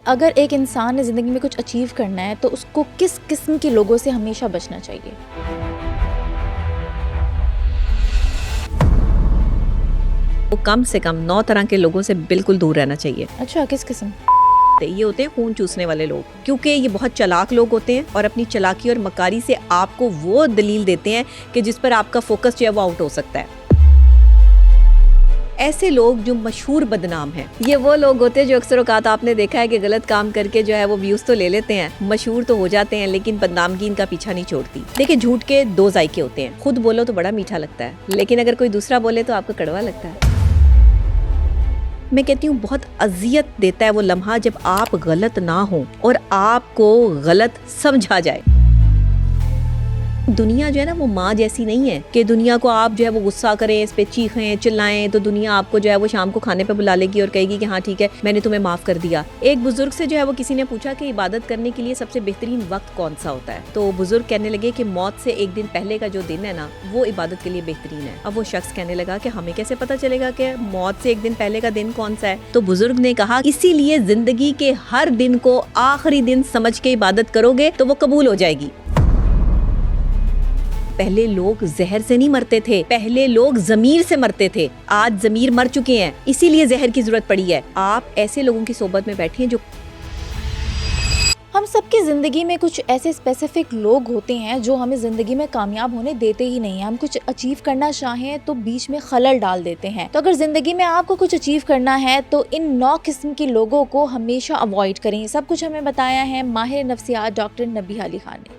اگر ایک انسان نے زندگی میں کچھ اچیو کرنا ہے تو اس کو کس قسم کے لوگوں سے ہمیشہ بچنا چاہیے؟ کم سے کم 9 طرح کے لوگوں سے بالکل دور رہنا چاہیے. اچھا، کس قسم؟ یہ ہوتے ہیں خون چوسنے والے لوگ، کیونکہ یہ بہت چلاک لوگ ہوتے ہیں اور اپنی چلاکی اور مکاری سے آپ کو وہ دلیل دیتے ہیں کہ جس پر آپ کا فوکس جو ہے وہ آؤٹ ہو سکتا ہے. ایسے لوگ جو مشہور بدنام ہیں، یہ وہ لوگ ہوتے ہیں جو اکثر اوقات آپ نے دیکھا ہے کہ غلط کام کر کے جو ہے وہ ویوز تو لے لیتے ہیں، مشہور تو ہو جاتے ہیں، لیکن بدنامگی ان کا پیچھا نہیں چھوڑتی. دیکھیں، جھوٹ کے 2 ذائقے ہوتے ہیں. خود بولو تو بڑا میٹھا لگتا ہے، لیکن اگر کوئی دوسرا بولے تو آپ کو کڑوا لگتا ہے. میں کہتی ہوں بہت اذیت دیتا ہے وہ لمحہ جب آپ غلط نہ ہوں اور آپ کو غلط سمجھا جائے. دنیا جو ہے نا وہ ماں جیسی نہیں ہے کہ دنیا کو آپ جو ہے وہ غصہ کریں، اس پہ چیخیں چلائیں تو دنیا آپ کو جو ہے وہ شام کو کھانے پہ بلا لے گی اور کہے گی کہ ہاں ٹھیک ہے میں نے تمہیں معاف کر دیا. ایک بزرگ سے جو ہے وہ کسی نے پوچھا کہ عبادت کرنے کے لیے سب سے بہترین وقت کون سا ہوتا ہے، تو بزرگ کہنے لگے کہ موت سے 1 دن پہلے کا جو دن ہے نا وہ عبادت کے لیے بہترین ہے. اب وہ شخص کہنے لگا کہ ہمیں کیسے پتا چلے گا کہ موت سے 1 دن پہلے کا دن کون سا ہے؟ تو بزرگ نے کہا اسی لیے زندگی کے ہر دن کو آخری دن سمجھ کے عبادت کرو گے تو وہ قبول ہو جائے گی. پہلے لوگ زہر سے نہیں مرتے تھے، پہلے لوگ ضمیر سے مرتے تھے. آج ضمیر مر چکے ہیں، اسی لیے زہر کی ضرورت پڑی ہے. آپ ایسے لوگوں کی صحبت میں بیٹھیں جو ہم سب کی زندگی میں کچھ ایسے اسپیسیفک لوگ ہوتے ہیں جو ہمیں زندگی میں کامیاب ہونے دیتے ہی نہیں ہیں. ہم کچھ اچیو کرنا چاہیں تو بیچ میں خلل ڈال دیتے ہیں. تو اگر زندگی میں آپ کو کچھ اچیو کرنا ہے تو ان 9 قسم کے لوگوں کو ہمیشہ اوائڈ کریں. سب کچھ ہمیں بتایا ہے ماہر نفسیات ڈاکٹر نبیہہ علی خان نے.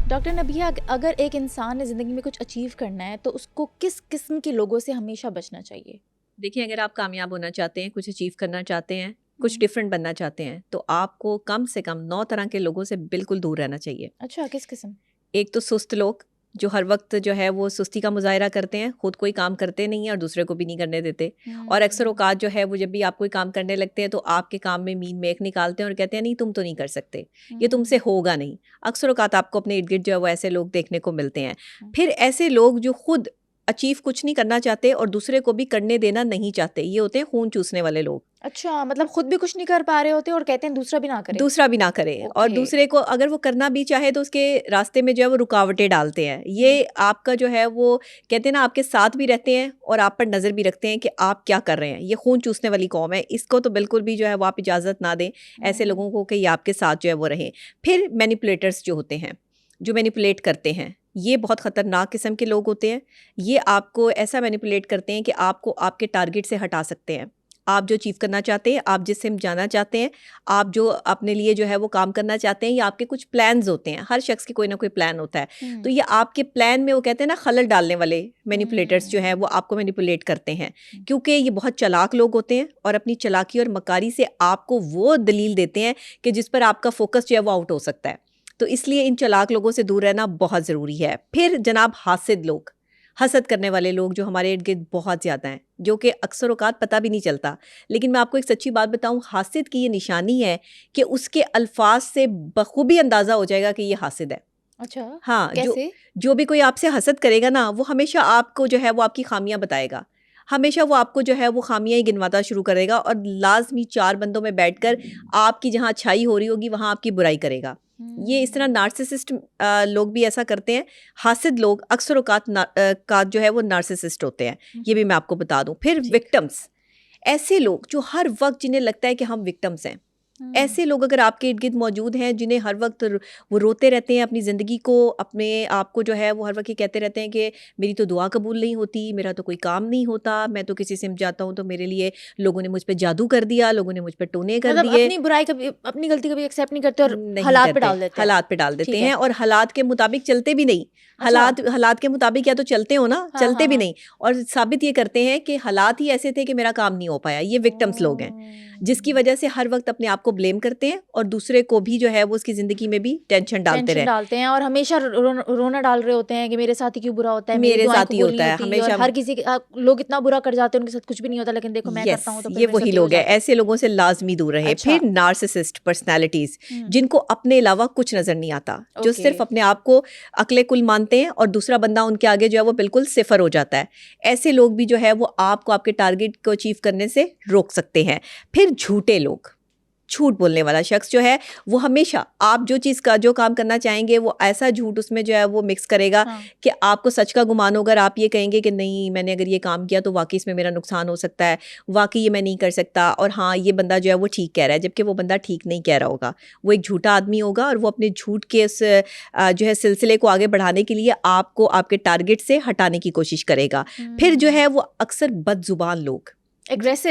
ڈاکٹر نبیہہ، اگر ایک انسان نے زندگی میں کچھ اچیو کرنا ہے تو اس کو کس قسم کے لوگوں سے ہمیشہ بچنا چاہیے؟ دیکھیں، اگر آپ کامیاب ہونا چاہتے ہیں، کچھ اچیو کرنا چاہتے ہیں، کچھ ڈفرینٹ بننا چاہتے ہیں تو آپ کو کم سے کم 9 طرح کے لوگوں سے بالکل دور رہنا چاہیے. اچھا، کس قسم؟ ایک تو سست لوگ جو ہر وقت جو ہے وہ سستی کا مظاہرہ کرتے ہیں، خود کوئی کام کرتے نہیں ہیں اور دوسرے کو بھی نہیں کرنے دیتے. اور اکثر اوقات جو ہے وہ جب بھی آپ کوئی کام کرنے لگتے ہیں تو آپ کے کام میں مین میخ نکالتے ہیں اور کہتے ہیں نہیں تم تو نہیں کر سکتے، یہ تم سے ہوگا نہیں. اکثر اوقات آپ کو اپنے ارد گرد جو ہے وہ ایسے لوگ دیکھنے کو ملتے ہیں. پھر ایسے لوگ جو خود اچیو کچھ نہیں کرنا چاہتے اور دوسرے کو بھی کرنے دینا نہیں چاہتے، یہ ہوتے ہیں خون چوسنے والے لوگ. اچھا، مطلب خود بھی کچھ نہیں کر پا رہے ہوتے اور کہتے ہیں دوسرا بھی نہ کرے. اور دوسرے کو اگر وہ کرنا بھی چاہے تو اس کے راستے میں جو ہے وہ رکاوٹیں ڈالتے ہیں. یہ آپ کا جو ہے وہ کہتے ہیں نا آپ کے ساتھ بھی رہتے ہیں اور آپ پر نظر بھی رکھتے ہیں کہ آپ کیا کر رہے ہیں. یہ خون چوسنے والی قوم ہے، اس کو تو بالکل بھی جو ہے وہ آپ اجازت نہ دیں ایسے لوگوں کو کہ یہ آپ کے ساتھ جو ہے وہ رہیں. پھر مینیپولیٹرز جو ہوتے ہیں، جو مینیپولیٹ کرتے ہیں، یہ بہت خطرناک قسم کے لوگ ہوتے ہیں. یہ آپ کو ایسا مینیپولیٹ کرتے ہیں کہ آپ کو آپ کے ٹارگٹ سے ہٹا سکتے ہیں. آپ جو اچیو کرنا چاہتے ہیں، آپ جس سے جانا چاہتے ہیں، آپ جو اپنے لیے جو ہے وہ کام کرنا چاہتے ہیں، یا آپ کے کچھ پلانز ہوتے ہیں. ہر شخص کی کوئی نہ کوئی پلان ہوتا ہے، تو یہ آپ کے پلان میں وہ کہتے ہیں نا خلل ڈالنے والے مینیپولیٹرز جو ہیں وہ آپ کو مینیپولیٹ کرتے ہیں، کیونکہ یہ بہت چلاک لوگ ہوتے ہیں اور اپنی چلاکی اور مکاری سے آپ کو وہ دلیل دیتے ہیں کہ جس پر آپ کا فوکس جو ہے وہ آؤٹ ہو سکتا ہے. تو اس لیے ان چلاک لوگوں سے دور رہنا بہت ضروری ہے. پھر جناب حاسد لوگ، حسد کرنے والے لوگ جو ہمارے ارد گرد بہت زیادہ ہیں، جو کہ اکثر اوقات پتہ بھی نہیں چلتا. لیکن میں آپ کو ایک سچی بات بتاؤں، حاسد کی یہ نشانی ہے کہ اس کے الفاظ سے بخوبی اندازہ ہو جائے گا کہ یہ حاسد ہے. اچھا، ہاں، کیسے؟ جو بھی کوئی آپ سے حسد کرے گا نا وہ ہمیشہ آپ کو جو ہے وہ آپ کی خامیاں بتائے گا. ہمیشہ وہ آپ کو جو ہے وہ خامیاں ہی گنواتا شروع کرے گا اور لازمی 4 بندوں میں بیٹھ کر آپ کی جہاں اچھائی ہو رہی ہوگی وہاں آپ کی برائی کرے گا. یہ اس طرح نارسسسٹ لوگ بھی ایسا کرتے ہیں. حاسد لوگ اکثر اوقات جو ہے وہ نارسسسٹ ہوتے ہیں، یہ بھی میں آپ کو بتا دوں. پھر وکٹمز، ایسے لوگ جو ہر وقت جنہیں لگتا ہے کہ ہم وکٹمز ہیں. ایسے لوگ اگر آپ کے ارد گرد موجود ہیں جنہیں ہر وقت وہ روتے رہتے ہیں اپنی زندگی کو، اپنے آپ کو جو ہے وہ ہر وقت یہ کہتے رہتے ہیں کہ میری تو دعا قبول نہیں ہوتی، میرا تو کوئی کام نہیں ہوتا، میں تو کسی سے جاتا ہوں تو میرے لیے لوگوں نے مجھ پہ جادو کر دیا، لوگوں نے مجھ پہ ٹونے کر دیے. اپنی برائی کبھی، اپنی غلطی کبھی ایکسیپٹ نہیں کرتے اور حالات پہ ڈال دیتے ہیں اور حالات کے مطابق چلتے بھی نہیں. حالات کے مطابق یا تو چلتے ہو نا، چلتے بھی نہیں، اور ثابت یہ کرتے ہیں کہ حالات ہی ایسے تھے کہ میرا کام نہیں ہو پایا. یہ وکٹمز لوگ ہیں جس کی وجہ سے ہر وقت اپنے آپ کو کو بلیم کرتے ہیں اور دوسرے کو بھی جو ہے وہ اس کی زندگی میں بھی ٹینشن ڈالتے ہیں اور ہمیشہ رونا ڈال رہے ہوتے ہیں کہ میرے ساتھ ہی کیوں برا ہوتا ہے, میرے دعائیں ساتھ ہی قبول ہوتا ہے نہیں ہوتی, اور ہمیشہ. ہر کسی لوگ اتنا برا کر جاتے ہیں ان کے ساتھ کچھ بھی نہیں ہوتا, لیکن دیکھو میں کرتا ہوں تو یہ وہی لوگ ہیں. ایسے لوگوں سے لازمی دور رہے. پھر نارسسسٹ پرسنالٹیز جن کو اپنے علاوہ کچھ نظر نہیں آتا, جو صرف اپنے آپ کو عقل کل مانتے ہیں اور دوسرا بندہ ان کے آگے جو ہے وہ بالکل صفر ہو جاتا ہے. ایسے لوگ بھی جو ہے وہ آپ کو آپ کے ٹارگیٹ کو اچیو کرنے سے روک سکتے ہیں. پھر جھوٹے لوگ, جھوٹ بولنے والا شخص جو ہے وہ ہمیشہ آپ جو کام کرنا چاہیں گے وہ ایسا جھوٹ اس میں جو ہے وہ مکس کرے گا کہ آپ کو سچ کا گمان ہوگا, اور آپ یہ کہیں گے کہ نہیں میں نے اگر یہ کام کیا تو واقعی اس میں میرا نقصان ہو سکتا ہے, واقعی یہ میں نہیں کر سکتا, اور ہاں یہ بندہ جو ہے وہ ٹھیک کہہ رہا ہے, جبکہ وہ بندہ ٹھیک نہیں کہہ رہا ہوگا. وہ ایک جھوٹا آدمی ہوگا اور وہ اپنے جھوٹ کے اس جو ہے سلسلے کو آگے بڑھانے کے لیے آپ کو آپ کے ٹارگیٹ سے ہٹانے کی کوشش کرے گا. پھر جو ہے وہ اکثر بد زبان لوگ, ایگریسو,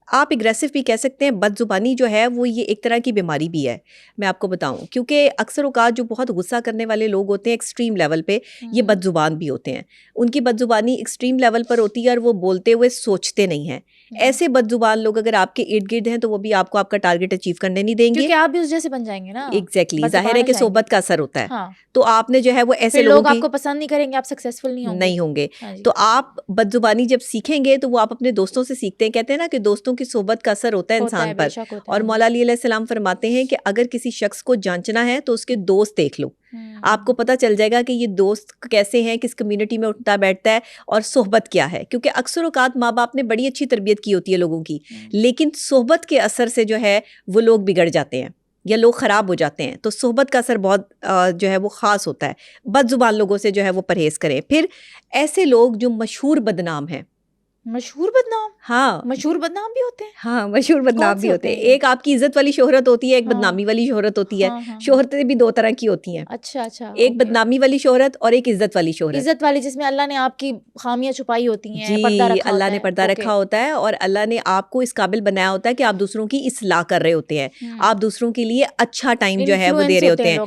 آپ ایگریسو بھی کہہ سکتے ہیں. بد زبانی جو ہے وہ یہ ایک طرح کی بیماری بھی ہے, میں آپ کو بتاؤں, کیونکہ اکثر اوقات جو بہت غصہ کرنے والے لوگ ہوتے ہیں ایکسٹریم لیول پہ, یہ بد زبان بھی ہوتے ہیں. ان کی بد زبانی ایکسٹریم لیول پر ہوتی ہے اور وہ بولتے ہوئے سوچتے نہیں ہیں. ایسے بد زبان لوگ اگر آپ کے ارد گرد ہیں تو وہ بھی آپ کو آپ کا ٹارگیٹ اچیو کرنے نہیں دیں گے, کیونکہ آپ بھی اس جیسے بن جائیں گے نا. ایگزیکٹلی, ظاہر ہے کہ صحبت کا اثر ہوتا ہے. ہاں, تو آپ نے جو ہے وہ ایسے لوگ لوگوں آپ کو پسند نہیں کریں گے, آپ سکسیسفل نہیں ہوں گے. تو آپ بد زبانی جب سیکھیں گے تو وہ آپ اپنے دوستوں سے سیکھتے ہیں. کہتے ہیں نا کہ دوستوں کی صحبت کا اثر ہوتا ہے انسان پر. اور مولا علی علیہ السلام فرماتے ہیں کہ اگر کسی شخص کو جانچنا ہے تو اس کے دوست دیکھ لو, آپ کو پتہ چل جائے گا کہ یہ دوست کیسے ہیں, کس کمیونٹی میں اٹھتا بیٹھتا ہے اور صحبت کیا ہے. کیونکہ اکثر اوقات ماں باپ نے بڑی اچھی تربیت کی ہوتی ہے لوگوں کی, لیکن صحبت کے اثر سے جو ہے وہ لوگ بگڑ جاتے ہیں یا لوگ خراب ہو جاتے ہیں. تو صحبت کا اثر بہت جو ہے وہ خاص ہوتا ہے. بد زبان لوگوں سے جو ہے وہ پرہیز کریں. پھر ایسے لوگ جو مشہور بدنام ہیں. مشہور بدنام, ہاں مشہور بدنام بھی ہوتے ہیں. ہاں مشہور بدنام بھی ہوتے ہیں. ایک آپ کی عزت والی شہرت ہوتی ہے, ایک بدنامی والی شہرت ہوتی ہے. شہرتیں بھی دو طرح کی ہوتی ہیں. اچھا اچھا, ایک بدنامی والی شہرت اور ایک عزت والی شہرت. عزت والی جس میں اللہ نے آپ کی خامیاں چھپائی ہوتی ہیں, پردہ رکھا ہوتا ہے. اللہ نے پردہ رکھا ہوتا ہے اور اللہ نے آپ کو اس قابل بنایا ہوتا ہے کہ آپ دوسروں کی اصلاح کر رہے ہوتے ہیں, آپ دوسروں کے لیے اچھا ٹائم جو ہے وہ دے رہے ہوتے ہیں.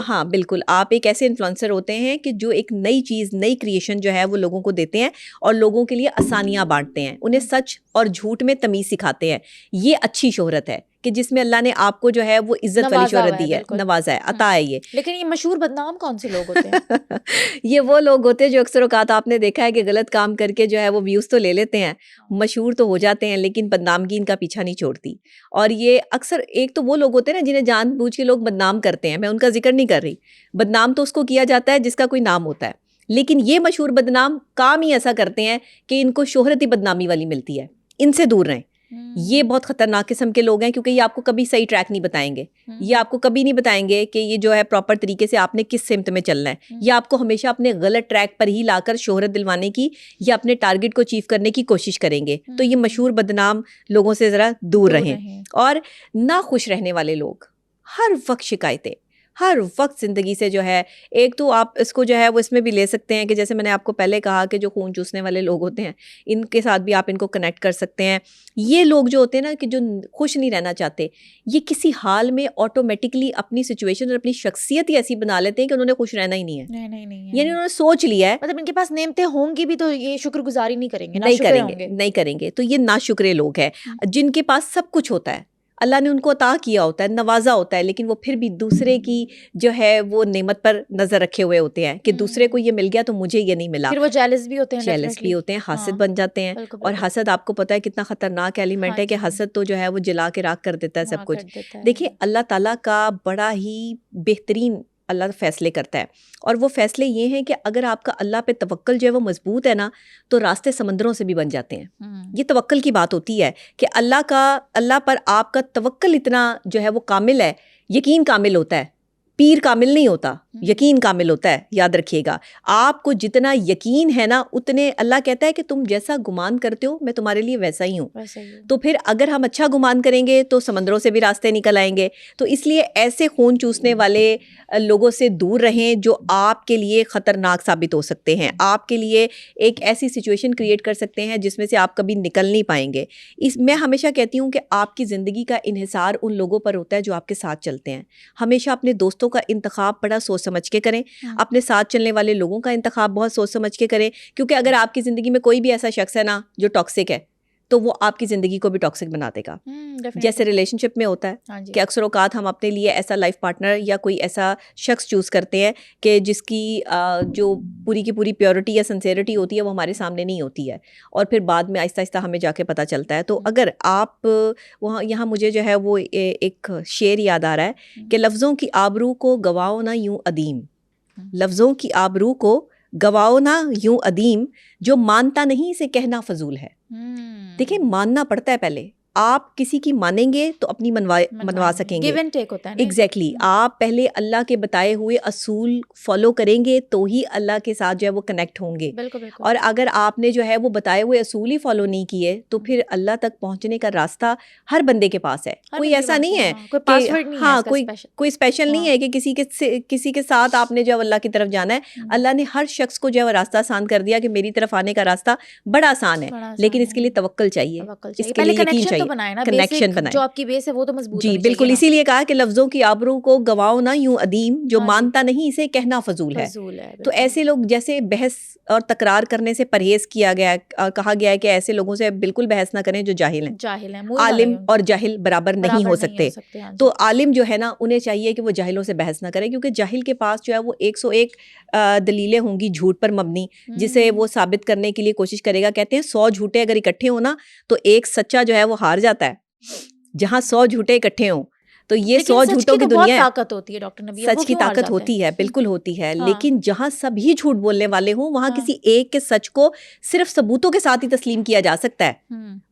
ہاں بالکل, آپ ایک ایسے انفلوئنسر ہوتے ہیں کہ جو ایک نئی چیز, نئی کریشن جو ہے وہ لوگوں کو دیتے ہیں اور لوگوں کے لیے آسانیاں بانٹتے ہیں, انہیں سچ اور جھوٹ میں تمیز سکھاتے ہیں. یہ اچھی شہرت ہے کہ جس میں اللہ نے آپ کو جو ہے وہ عزت والی شہرت دی ہے, نوازا ہے, عطا ہے یہ. لیکن یہ مشہور بدنام کون سے لوگ ہوتے ہیں؟ یہ وہ لوگ ہوتے ہیں جو اکثر اوقات آپ نے دیکھا ہے کہ غلط کام کر کے جو ہے وہ ویوز تو لے لیتے ہیں, مشہور تو ہو جاتے ہیں, لیکن بدنامگی ان کا پیچھا نہیں چھوڑتی. اور یہ اکثر ایک تو وہ لوگ ہوتے ہیں نا جنہیں جان بوجھ کے لوگ بدنام کرتے ہیں, میں ان کا ذکر نہیں کر رہی. بدنام تو اس کو کیا جاتا ہے جس کا کوئی نام ہوتا ہے, لیکن یہ مشہور بدنام کام ہی ایسا کرتے ہیں کہ ان کو شہرت ہی بدنامی والی ملتی ہے. ان سے دور رہیں. یہ بہت خطرناک قسم کے لوگ ہیں, کیونکہ یہ آپ کو کبھی صحیح ٹریک نہیں بتائیں گے. یہ آپ کو کبھی نہیں بتائیں گے کہ یہ جو ہے پراپر طریقے سے آپ نے کس سمت میں چلنا ہے. یہ آپ کو ہمیشہ اپنے غلط ٹریک پر ہی لا کر شہرت دلوانے کی یا اپنے ٹارگٹ کو اچیو کرنے کی کوشش کریں گے. تو یہ مشہور بدنام لوگوں سے ذرا دور رہیں. اور ناخوش رہنے والے لوگ, ہر وقت شکایتیں, ہر وقت زندگی سے جو ہے, ایک تو آپ اس کو جو ہے وہ اس میں بھی لے سکتے ہیں کہ جیسے میں نے آپ کو پہلے کہا کہ جو خون چوسنے والے لوگ ہوتے ہیں, ان کے ساتھ بھی آپ ان کو کنیکٹ کر سکتے ہیں. یہ لوگ جو ہوتے ہیں نا کہ جو خوش نہیں رہنا چاہتے, یہ کسی حال میں آٹومیٹکلی اپنی سچویشن اور اپنی شخصیت ہی ایسی بنا لیتے ہیں کہ انہوں نے خوش رہنا ہی نہیں ہے. یعنی انہوں نے سوچ لیا ہے, مطلب ان کے پاس نعمتیں ہوں گی بھی تو یہ شکر گزاری نہیں کریں گے, نہیں کریں گے. تو یہ ناشکرے لوگ ہیں جن کے پاس سب کچھ ہوتا ہے, اللہ نے ان کو عطا کیا ہوتا ہے, نوازا ہوتا ہے, لیکن وہ پھر بھی دوسرے کی جو ہے وہ نعمت پر نظر رکھے ہوئے ہوتے ہیں کہ دوسرے کو یہ مل گیا تو مجھے یہ نہیں ملا. پھر وہ جیلس بھی ہوتے ہیں, حاسد بن جاتے ہیں. اور حسد آپ کو پتہ ہے کتنا خطرناک ایلیمنٹ ہے کہ حسد تو جو ہے وہ جلا کے راکھ کر دیتا ہے سب کچھ. دیکھیں اللہ تعالیٰ کا بڑا ہی بہترین اللہ فیصلے کرتا ہے, اور وہ فیصلے یہ ہیں کہ اگر آپ کا اللہ پہ توکل جو ہے وہ مضبوط ہے نا, تو راستے سمندروں سے بھی بن جاتے ہیں. یہ توکل کی بات ہوتی ہے کہ اللہ پر آپ کا توکل اتنا جو ہے وہ کامل ہے, یقین کامل ہوتا ہے. پیر کامل نہیں ہوتا, یقین کامل ہوتا ہے. یاد رکھیے گا, آپ کو جتنا یقین ہے نا اتنے, اللہ کہتا ہے کہ تم جیسا گمان کرتے ہو میں تمہارے لیے ویسا ہی ہوں. تو پھر اگر ہم اچھا گمان کریں گے تو سمندروں سے بھی راستے نکل آئیں گے. تو اس لیے ایسے خون چوسنے والے لوگوں سے دور رہیں جو آپ کے لیے خطرناک ثابت ہو سکتے ہیں, آپ کے لیے ایک ایسی سچویشن کریٹ کر سکتے ہیں جس میں سے آپ کبھی نکل نہیں پائیں گے. میں ہمیشہ کہتی ہوں کہ آپ کی زندگی کا انحصار ان لوگوں پر ہوتا ہے جو آپ کے ساتھ چلتے ہیں. ہمیشہ اپنے دوستوں کا انتخاب بڑا سوچ سمجھ کے کریں, اپنے ساتھ چلنے والے لوگوں کا انتخاب بہت سوچ سمجھ کے کریں, کیونکہ اگر آپ کی زندگی میں کوئی بھی ایسا شخص ہے نا جو ٹاکسک ہے, تو وہ آپ کی زندگی کو بھی ٹاکسک بنا دے گا. جیسے ریلیشن شپ میں ہوتا ہے کہ اکثر اوقات ہم اپنے لیے ایسا لائف پارٹنر یا کوئی ایسا شخص چوز کرتے ہیں کہ جس کی جو پوری کی پوری پیورٹی یا سنسیئرٹی ہوتی ہے وہ ہمارے سامنے نہیں ہوتی ہے, اور پھر بعد میں آہستہ آہستہ ہمیں جا کے پتہ چلتا ہے. تو اگر آپ وہاں یہاں مجھے جو ہے وہ ایک شعر یاد آ رہا ہے کہ لفظوں کی آبرو کو گواؤ نہ یوں ادیم, لفظوں کی آبرو کو گواؤ نہ یوں ادیم, جو مانتا نہیں اسے کہنا فضول ہے. دیکھیں ماننا پڑتا ہے پہلے, آپ کسی کی مانیں گے تو اپنی منوا سکیں گے. گیو اینڈ ٹیک ہوتا ہے. ایگزیکٹلی, آپ پہلے اللہ کے بتائے ہوئے اصول فالو کریں گے تو ہی اللہ کے ساتھ جو ہے وہ کنیکٹ ہوں گے. اور اگر آپ نے جو ہے وہ بتائے ہوئے اصول ہی فالو نہیں کیے تو پھر اللہ تک پہنچنے کا راستہ ہر بندے کے پاس ہے. کوئی ایسا نہیں ہے کہ ہاں کوئی اسپیشل نہیں ہے کہ کسی کے ساتھ آپ نے جو اللہ کی طرف جانا ہے. اللہ نے ہر شخص کو جو ہے راستہ آسان کر دیا کہ میری طرف آنے کا راستہ بڑا آسان ہے, لیکن اس کے لیے توکل چاہیے, اس کے لیے یقین چاہیے, کنیکشن بنائیں. جو آپ کی بیس ہے وہ تو مضبوط جی بالکل, اسی لیے کہا کہ لفظوں کی آبرو کو گواؤ نہ یوں ادیم, جو مانتا نہیں اسے کہنا فضول ہے. تو ایسے لوگ جیسے بحث اور تکرار کرنے سے پرہیز کیا گیا, کہا گیا ہے کہ ایسے لوگوں سے بالکل بحث نہ کریں جو جاہل ہیں. عالم اور جاہل برابر نہیں ہو سکتے. تو عالم جو ہے نا انہیں چاہیے کہ وہ جاہلوں سے بحث نہ کریں, کیونکہ جاہل کے پاس جو ہے وہ 101 دلیلیں ہوں گی جھوٹ پر مبنی, جسے وہ ثابت کرنے کے لیے کوشش کرے گا. کہتے ہیں 100 جھوٹے اگر اکٹھے ہوں نا تو ایک سچا جو ہے وہ ہار جاتا ہے. جہاں 100 جھوٹے اکٹھے ہوں تو یہ 100 جھوٹوں کی دنیا ہے. طاقت ہوتی ہے ڈاکٹر نبی, سچ کی طاقت ہوتی ہے, بالکل ہوتی ہے, لیکن جہاں سبھی جھوٹ بولنے والے ہوں وہاں کسی ایک کے سچ کو صرف ثبوتوں کے ساتھ ہی تسلیم کیا جا سکتا ہے.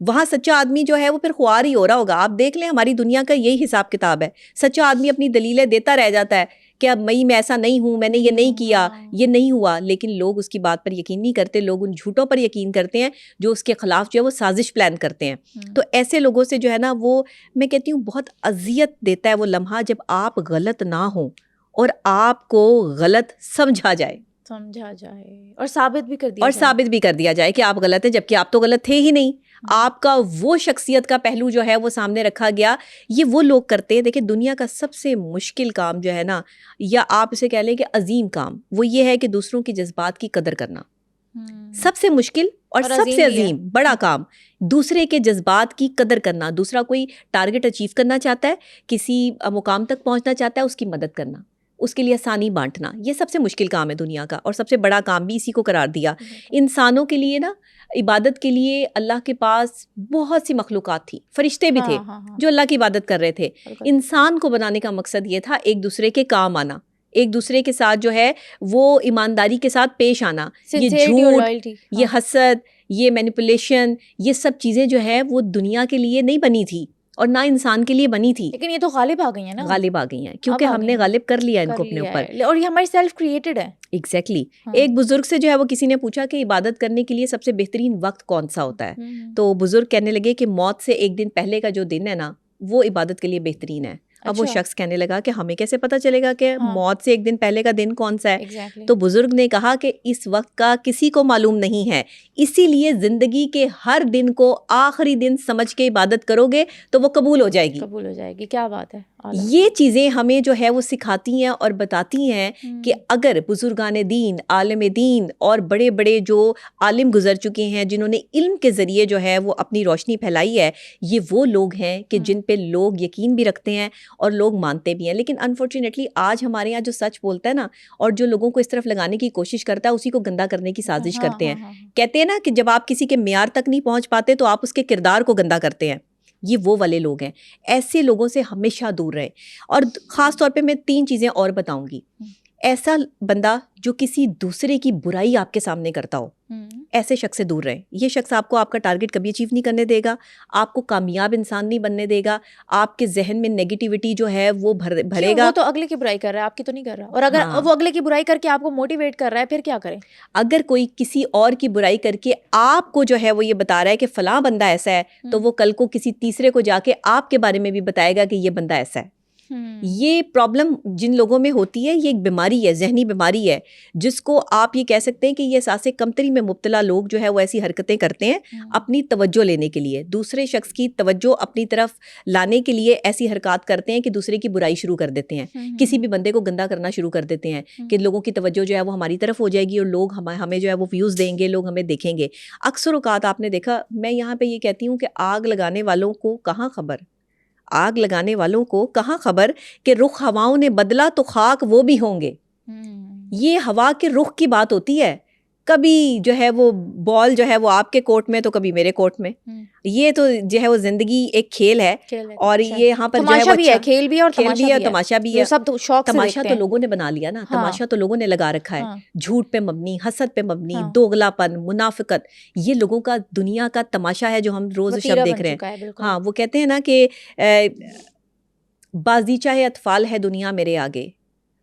وہاں سچا آدمی جو ہے وہ پھر خوار ہی ہو رہا ہوگا. آپ دیکھ لیں ہماری دنیا کا یہی حساب کتاب ہے. سچا آدمی اپنی دلیلیں دیتا رہ جاتا ہے کہ اب میں ایسا نہیں ہوں, میں نے یہ نہیں کیا, یہ نہیں ہوا, لیکن لوگ اس کی بات پر یقین نہیں کرتے. لوگ ان جھوٹوں پر یقین کرتے ہیں جو اس کے خلاف جو ہے وہ سازش پلان کرتے ہیں. تو ایسے لوگوں سے جو ہے نا وہ میں کہتی ہوں بہت اذیت دیتا ہے وہ لمحہ جب آپ غلط نہ ہوں اور آپ کو غلط سمجھا جائے اور ثابت بھی کر دیا جائے کہ آپ غلط ہیں, جبکہ آپ تو غلط تھے ہی نہیں. آپ کا وہ شخصیت کا پہلو جو ہے وہ سامنے رکھا گیا. یہ وہ لوگ کرتے ہیں. دیکھیں دنیا کا سب سے مشکل کام جو ہے نا, یا آپ اسے کہہ لیں کہ عظیم کام, وہ یہ ہے کہ دوسروں کے جذبات کی قدر کرنا. سب سے مشکل اور سب سے عظیم بڑا کام دوسرے کے جذبات کی قدر کرنا. دوسرا کوئی ٹارگٹ اچیو کرنا چاہتا ہے, کسی مقام تک پہنچنا چاہتا ہے, اس کی مدد کرنا, اس کے لیے آسانی بانٹنا, یہ سب سے مشکل کام ہے دنیا کا, اور سب سے بڑا کام بھی اسی کو قرار دیا. انسانوں کے لیے نا عبادت کے لیے اللہ کے پاس بہت سی مخلوقات تھی, فرشتے بھی تھے جو اللہ کی عبادت کر رہے تھے. انسان کو بنانے کا مقصد یہ تھا ایک دوسرے کے کام آنا, ایک دوسرے کے ساتھ جو ہے وہ ایمانداری کے ساتھ پیش آنا. یہ جھوٹ, یہ حسد, یہ مینیپولیشن, یہ سب چیزیں جو ہے وہ دنیا کے لیے نہیں بنی تھی اور نہ انسان کے لیے بنی تھی. لیکن یہ تو غالب آ گئی ہیں نا, غالب آ گئی ہیں کیونکہ ہم نے غالب کر لیا ان کو اپنے اوپر, اور یہ ہماری سیلف کریٹڈ ہے. ایگزیکٹلی. ایک بزرگ سے جو ہے وہ کسی نے پوچھا کہ عبادت کرنے کے لیے سب سے بہترین وقت کون سا ہوتا ہے, تو بزرگ کہنے لگے کہ موت سے ایک دن پہلے کا جو دن ہے نا وہ عبادت کے لیے بہترین ہے. اب وہ شخص کہنے لگا کہ ہمیں کیسے پتا چلے گا کہ موت سے ایک دن پہلے کا دن کون سا ہے. تو بزرگ نے کہا کہ اس وقت کا کسی کو معلوم نہیں ہے, اسی لیے زندگی کے ہر دن کو آخری دن سمجھ کے عبادت کرو گے تو وہ قبول ہو جائے گی. کیا بات ہے. یہ چیزیں ہمیں جو ہے وہ سکھاتی ہیں اور بتاتی ہیں کہ اگر بزرگان دین, عالم دین اور بڑے بڑے جو عالم گزر چکے ہیں جنہوں نے علم کے ذریعے جو ہے وہ اپنی روشنی پھیلائی ہے, یہ وہ لوگ ہیں کہ جن پہ لوگ یقین بھی رکھتے ہیں اور لوگ مانتے بھی ہیں. لیکن انفارچونیٹلی آج ہمارے یہاں جو سچ بولتا ہے نا اور جو لوگوں کو اس طرف لگانے کی کوشش کرتا ہے اسی کو گندا کرنے کی سازش کرتے ہیں. کہتے ہیں نا کہ جب آپ کسی کے معیار تک نہیں پہنچ پاتے تو آپ اس کے کردار کو گندا کرتے ہیں. یہ وہ والے لوگ ہیں. ایسے لوگوں سے ہمیشہ دور رہیں. اور خاص طور پہ میں 3 چیزیں اور بتاؤں گی. ایسا بندہ جو کسی دوسرے کی برائی آپ کے سامنے کرتا ہو, ایسے شخص سے دور رہیں. یہ شخص آپ کو آپ کا ٹارگٹ کبھی اچیو نہیں کرنے دے گا, آپ کو کامیاب انسان نہیں بننے دے گا, آپ کے ذہن میں نیگیٹیوٹی جو ہے وہ بھرے گا. وہ تو اگلے کی برائی کر رہا ہے, آپ کی تو نہیں کر رہا. اور اگر وہ اگلے کی برائی کر کے آپ کو موٹیویٹ کر رہا ہے پھر کیا کریں. اگر کوئی کسی اور کی برائی کر کے آپ کو جو ہے وہ یہ بتا رہا ہے کہ فلاں بندہ ایسا ہے, تو وہ کل کو کسی تیسرے کو جا کے آپ کے بارے میں بھی بتائے گا کہ یہ بندہ ایسا ہے. یہ پرابلم جن لوگوں میں ہوتی ہے یہ ایک بیماری ہے, ذہنی بیماری ہے, جس کو آپ یہ کہہ سکتے ہیں کہ یہ احساس کمتری میں مبتلا لوگ جو ہے وہ ایسی حرکتیں کرتے ہیں اپنی توجہ لینے کے لیے, دوسرے شخص کی توجہ اپنی طرف لانے کے لیے ایسی حرکات کرتے ہیں کہ دوسرے کی برائی شروع کر دیتے ہیں, کسی بھی بندے کو گندا کرنا شروع کر دیتے ہیں کہ لوگوں کی توجہ جو ہے وہ ہماری طرف ہو جائے گی اور لوگ ہمیں جو ہے وہ ویوز دیں گے, لوگ ہمیں دیکھیں گے. اکثر اوقات آپ نے دیکھا, میں یہاں پہ یہ کہتی ہوں کہ آگ لگانے والوں کو کہاں خبر, آگ لگانے والوں کو کہاں خبر کہ رخ ہواؤں نے بدلا تو خاک وہ بھی ہوں گے. یہ ہوا کے رخ کی بات ہوتی ہے, کبھی جو ہے وہ بال جو ہے وہ آپ کے کورٹ میں تو کبھی میرے کورٹ میں. یہ تو جو ہے وہ زندگی ایک کھیل ہے, اور یہ یہاں پر جو ہے وہ کھیل بھی ہے اور تماشا بھی ہے. سب شوق سے تماشا تو لوگوں نے بنا لیا نا, تماشا تو لوگوں نے لگا رکھا ہے, جھوٹ پہ مبنی, حسد پہ مبنی, دوغلا پن, منافقت, یہ لوگوں کا دنیا کا تماشا ہے جو ہم روز شب دیکھ رہے ہیں. ہاں, وہ کہتے ہیں نا کہ بازیچہ اطفال ہے دنیا میرے آگے,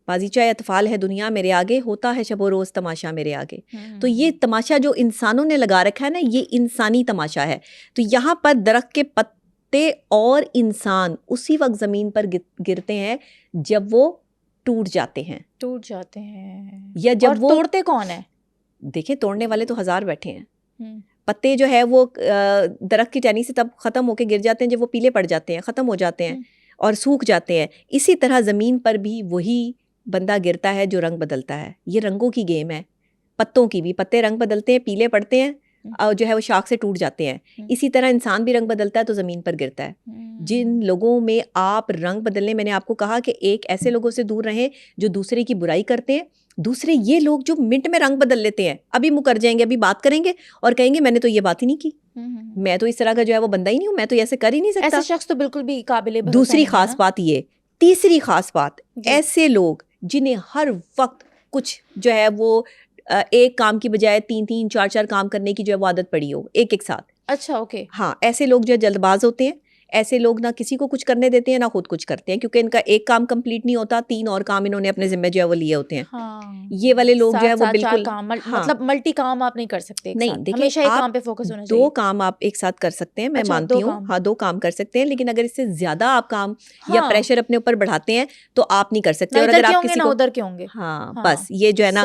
بازیچہ اطفال ہے دنیا میرے آگے, ہوتا ہے شب و روز تماشا میرے آگے. تو یہ تماشا جو انسانوں نے لگا رکھا ہے نا, یہ انسانی تماشا ہے. تو یہاں پر درخت کے پتے اور انسان اسی وقت زمین پر گرتے ہیں جب وہ ٹوٹ جاتے ہیں یا جب وہ توڑتے کون ہے. دیکھیں, توڑنے والے تو ہزار بیٹھے ہیں. پتے جو ہے وہ درخت کی ٹہنی سے تب ختم ہو کے گر جاتے ہیں جب وہ پیلے پڑ جاتے ہیں, ختم ہو جاتے ہیں اور سوکھ جاتے ہیں. اسی طرح زمین پر بھی وہی بندہ گرتا ہے جو رنگ بدلتا ہے. یہ رنگوں کی گیم ہے, پتوں کی بھی, پتے رنگ بدلتے ہیں, پیلے پڑتے ہیں اور جو ہے وہ شاخ سے ٹوٹ جاتے ہیں. اسی طرح انسان بھی رنگ بدلتا ہے تو زمین پر گرتا ہے. جن لوگوں میں آپ رنگ بدلنے, میں نے آپ کو کہا کہ ایک ایسے لوگوں سے دور رہیں جو دوسرے کی برائی کرتے ہیں, دوسرے یہ لوگ جو منٹ میں رنگ بدل لیتے ہیں, ابھی مکر جائیں گے, ابھی بات کریں گے اور کہیں گے میں نے تو یہ بات ہی نہیں کی, میں تو اس طرح کا جو ہے وہ بندہ ہی نہیں ہوں, میں تو ایسے کر ہی نہیں سکتا. ایسے شخص تو بالکل بھی قابل بھروسہ. دوسری خاص بات یہ, تیسری خاص بات, ایسے لوگ جنہیں ہر وقت کچھ جو ہے وہ ایک کام کی بجائے 3 4 کام کرنے کی جو ہے وہ عادت پڑی ہو ایک ساتھ. اچھا, اوکے. ہاں, ایسے لوگ جو ہے جلد باز ہوتے ہیں. ایسے لوگ نہ کسی کو کچھ کرنے دیتے ہیں نہ خود کچھ کرتے ہیں, کیونکہ ان کا ایک کام کمپلیٹ نہیں ہوتا, 3 اور کام انہوں نے اپنے ذمہ جو ہے وہ لیے ہوتے ہیں. یہ والے لوگ جو ہے وہ بالکل, مطلب ملٹی کام آپ نہیں کر سکتے. نہیں, دیکھیں, ہمیشہ ایک کام پہ فوکس ہونا چاہیے. 2 کام آپ ایک ساتھ کر سکتے ہیں, میں مانتی ہوں, ہاں 2 کام کر سکتے ہیں, لیکن اگر اس سے زیادہ آپ کام یا پریشر اپنے اوپر بڑھاتے ہیں تو آپ نہیں کر سکتے. اور اگر آپ کسی کو ادھر کے ہوں گے, ہاں بس یہ جو ہے نا,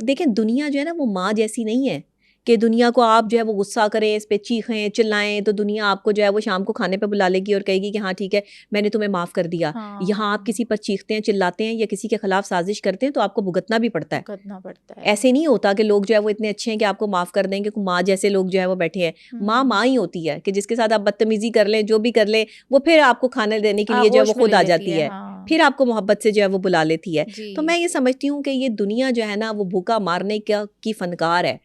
دیکھیں دنیا جو ہے نا وہ ماں جیسی نہیں ہے کہ دنیا کو آپ جو ہے وہ غصہ کریں, اس پہ چیخیں چلائیں تو دنیا آپ کو جو ہے وہ شام کو کھانے پہ بلا لے گی اور کہے گی کہ ہاں ٹھیک ہے میں نے تمہیں معاف کر دیا. یہاں آپ کسی پر چیختے ہیں, چلاتے ہیں یا کسی کے خلاف سازش کرتے ہیں تو آپ کو بھگتنا بھی پڑتا ہے. ایسے نہیں ہوتا کہ لوگ جو ہے وہ اتنے اچھے ہیں کہ آپ کو معاف کر دیں گے. ماں جیسے لوگ جو ہے وہ بیٹھے ہیں, ماں ہی ہوتی ہے کہ جس کے ساتھ آپ بدتمیزی کر لیں, جو بھی کر لیں, وہ پھر آپ کو کھانے دینے کے لیے جو ہے وہ خود آ جاتی ہے, پھر آپ کو محبت سے جو ہے وہ بلا لیتی ہے. تو میں یہ سمجھتی ہوں کہ یہ دنیا جو ہے نا وہ بھوکا مارنے کی فنکار ہے.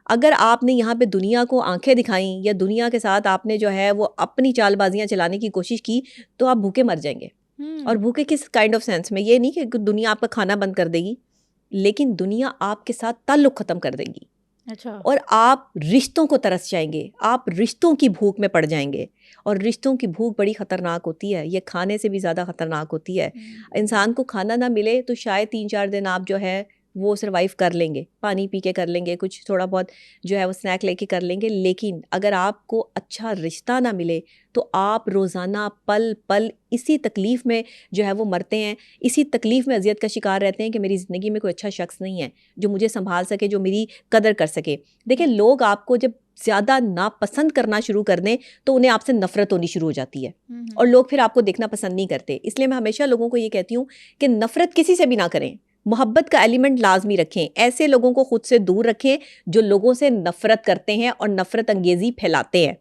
اگر آپ نے یہاں پہ دنیا کو آنکھیں دکھائیں یا دنیا کے ساتھ آپ نے جو ہے وہ اپنی چال بازیاں چلانے کی کوشش کی تو آپ بھوکے مر جائیں گے. اور بھوکے کس کائنڈ آف سینس میں, یہ نہیں کہ دنیا آپ کا کھانا بند کر دے گی, لیکن دنیا آپ کے ساتھ تعلق ختم کر دے گی. اور آپ رشتوں کو ترس جائیں گے, آپ رشتوں کی بھوک میں پڑ جائیں گے. اور رشتوں کی بھوک بڑی خطرناک ہوتی ہے, یہ کھانے سے بھی زیادہ خطرناک ہوتی ہے. انسان کو کھانا نہ ملے تو شاید 3 4 دن آپ جو ہے وہ سروائیو کر لیں گے, پانی پی کے کر لیں گے, کچھ تھوڑا بہت جو ہے وہ اسنیک لے کے کر لیں گے. لیکن اگر آپ کو اچھا رشتہ نہ ملے تو آپ روزانہ پل پل اسی تکلیف میں جو ہے وہ مرتے ہیں, اسی تکلیف میں اذیت کا شکار رہتے ہیں کہ میری زندگی میں کوئی اچھا شخص نہیں ہے جو مجھے سنبھال سکے, جو میری قدر کر سکے. دیکھیں, لوگ آپ کو جب زیادہ ناپسند کرنا شروع کر دیں تو انہیں آپ سے نفرت ہونی شروع ہو جاتی ہے, اور لوگ پھر آپ کو دیکھنا پسند نہیں کرتے. اس لیے میں ہمیشہ لوگوں کو یہ کہتی ہوں کہ نفرت کسی سے بھی نہ کریں, محبت کا ایلیمنٹ لازمی رکھیں. ایسے لوگوں کو خود سے دور رکھیں جو لوگوں سے نفرت کرتے ہیں اور نفرت انگیزی پھیلاتے ہیں.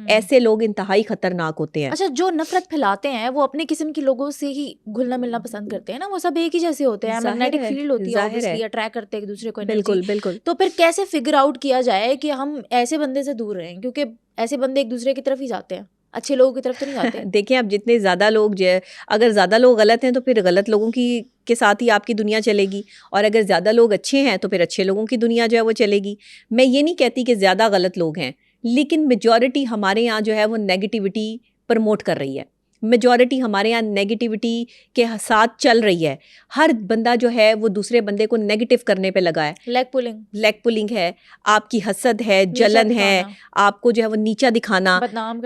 ایسے لوگ انتہائی خطرناک ہوتے ہیں. اچھا, جو نفرت پھیلاتے ہیں وہ اپنے قسم کے لوگوں سے ہی گھلنا ملنا پسند کرتے ہیں نا, وہ سب ایک ہی جیسے ہوتے ہیں, میگنیٹک فیلڈ ہوتی ہے, obviously اٹریکٹ کرتے ہیں ایک دوسرے کو. بالکل بالکل. تو پھر کیسے فگر آؤٹ کیا جائے کہ ہم ایسے بندے سے دور رہیں, کیونکہ ایسے بندے ایک دوسرے کی طرف ہی جاتے ہیں, اچھے لوگوں کی طرف تو نہیں جاتے. دیکھیں, اب جتنے زیادہ لوگ جو ہے, اگر زیادہ لوگ غلط ہیں تو پھر غلط لوگوں کے ساتھ ہی آپ کی دنیا چلے گی, اور اگر زیادہ لوگ اچھے ہیں تو پھر اچھے لوگوں کی دنیا جو ہے وہ چلے گی. میں یہ نہیں کہتی کہ زیادہ غلط لوگ ہیں, لیکن میجورٹی ہمارے یہاں جو ہے وہ نیگیٹیوٹی پروموٹ کر رہی ہے. میجورٹی ہمارے یہاں نیگیٹیوٹی کے ساتھ چل رہی ہے. ہر بندہ جو ہے وہ دوسرے بندے کو نیگیٹو کرنے پہ لگا ہے. لیگ پولنگ ہے, آپ کی حسد ہے, جلن ہے, آپ کو جو ہے وہ نیچا دکھانا, بدنام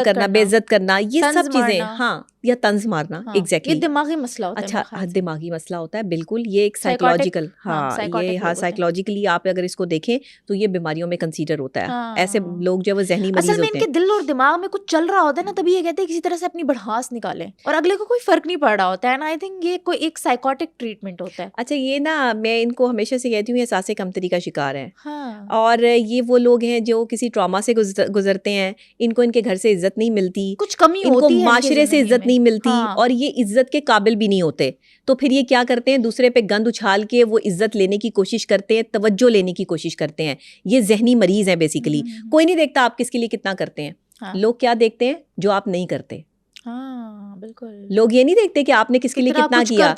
کرنا, بے عزت کرنا, یہ سب چیزیں, ہاں, یا طنز مارنا. یہ دماغی مسئلہ ہوتا ہے. اچھا, دماغی مسئلہ ہوتا ہے, بالکل. یہ ایک سائیکولوجیکل, سائیکولوجیکلی آپ اگر اس کو دیکھیں تو یہ بیماریوں میں کنسیڈر ہوتا ہے. ایسے لوگ جو وہ ذہنی مریض ہوتے ہیں, اصل میں ان کے دل اور دماغ میں کچھ چل رہا ہوتا ہے نا, تبھی یہ کہتے ہیں کسی طرح سے اپنی بڑھاس نکالیں, اور اگلے کو کوئی فرق نہیں پڑ رہا ہوتا ہے. اینڈ آئی تھنک یہ کوئی ایک سائیکوٹک ٹریٹمنٹ ہوتا ہے. اچھا, یہ نا میں ان کو ہمیشہ سے کہتی ہوں یہ احساس کمتری کا شکار ہیں. اور یہ وہ لوگ ہیں جو کسی ٹراما سے گزرتے ہیں, ان کو ان کے گھر سے عزت نہیں ملتی, کچھ کمی ان کو ہوتی ہے, معاشرے سے عزت نہیں ملتی, اور یہ عزت کے قابل بھی نہیں ہوتے. تو پھر یہ کیا کرتے ہیں, دوسرے پہ گند اچھال کے وہ عزت لینے کی کوشش کرتے ہیں, توجہ لینے کی کوشش کرتے ہیں. یہ ذہنی مریض ہیں بیسیکلی. کوئی نہیں دیکھتا آپ کس کے لیے کتنا کرتے ہیں, لوگ کیا دیکھتے ہیں جو آپ نہیں کرتے. ہاں بالکل, لوگ یہ نہیں دیکھتے کہ آپ نے کس کے لیے کتنا کیا.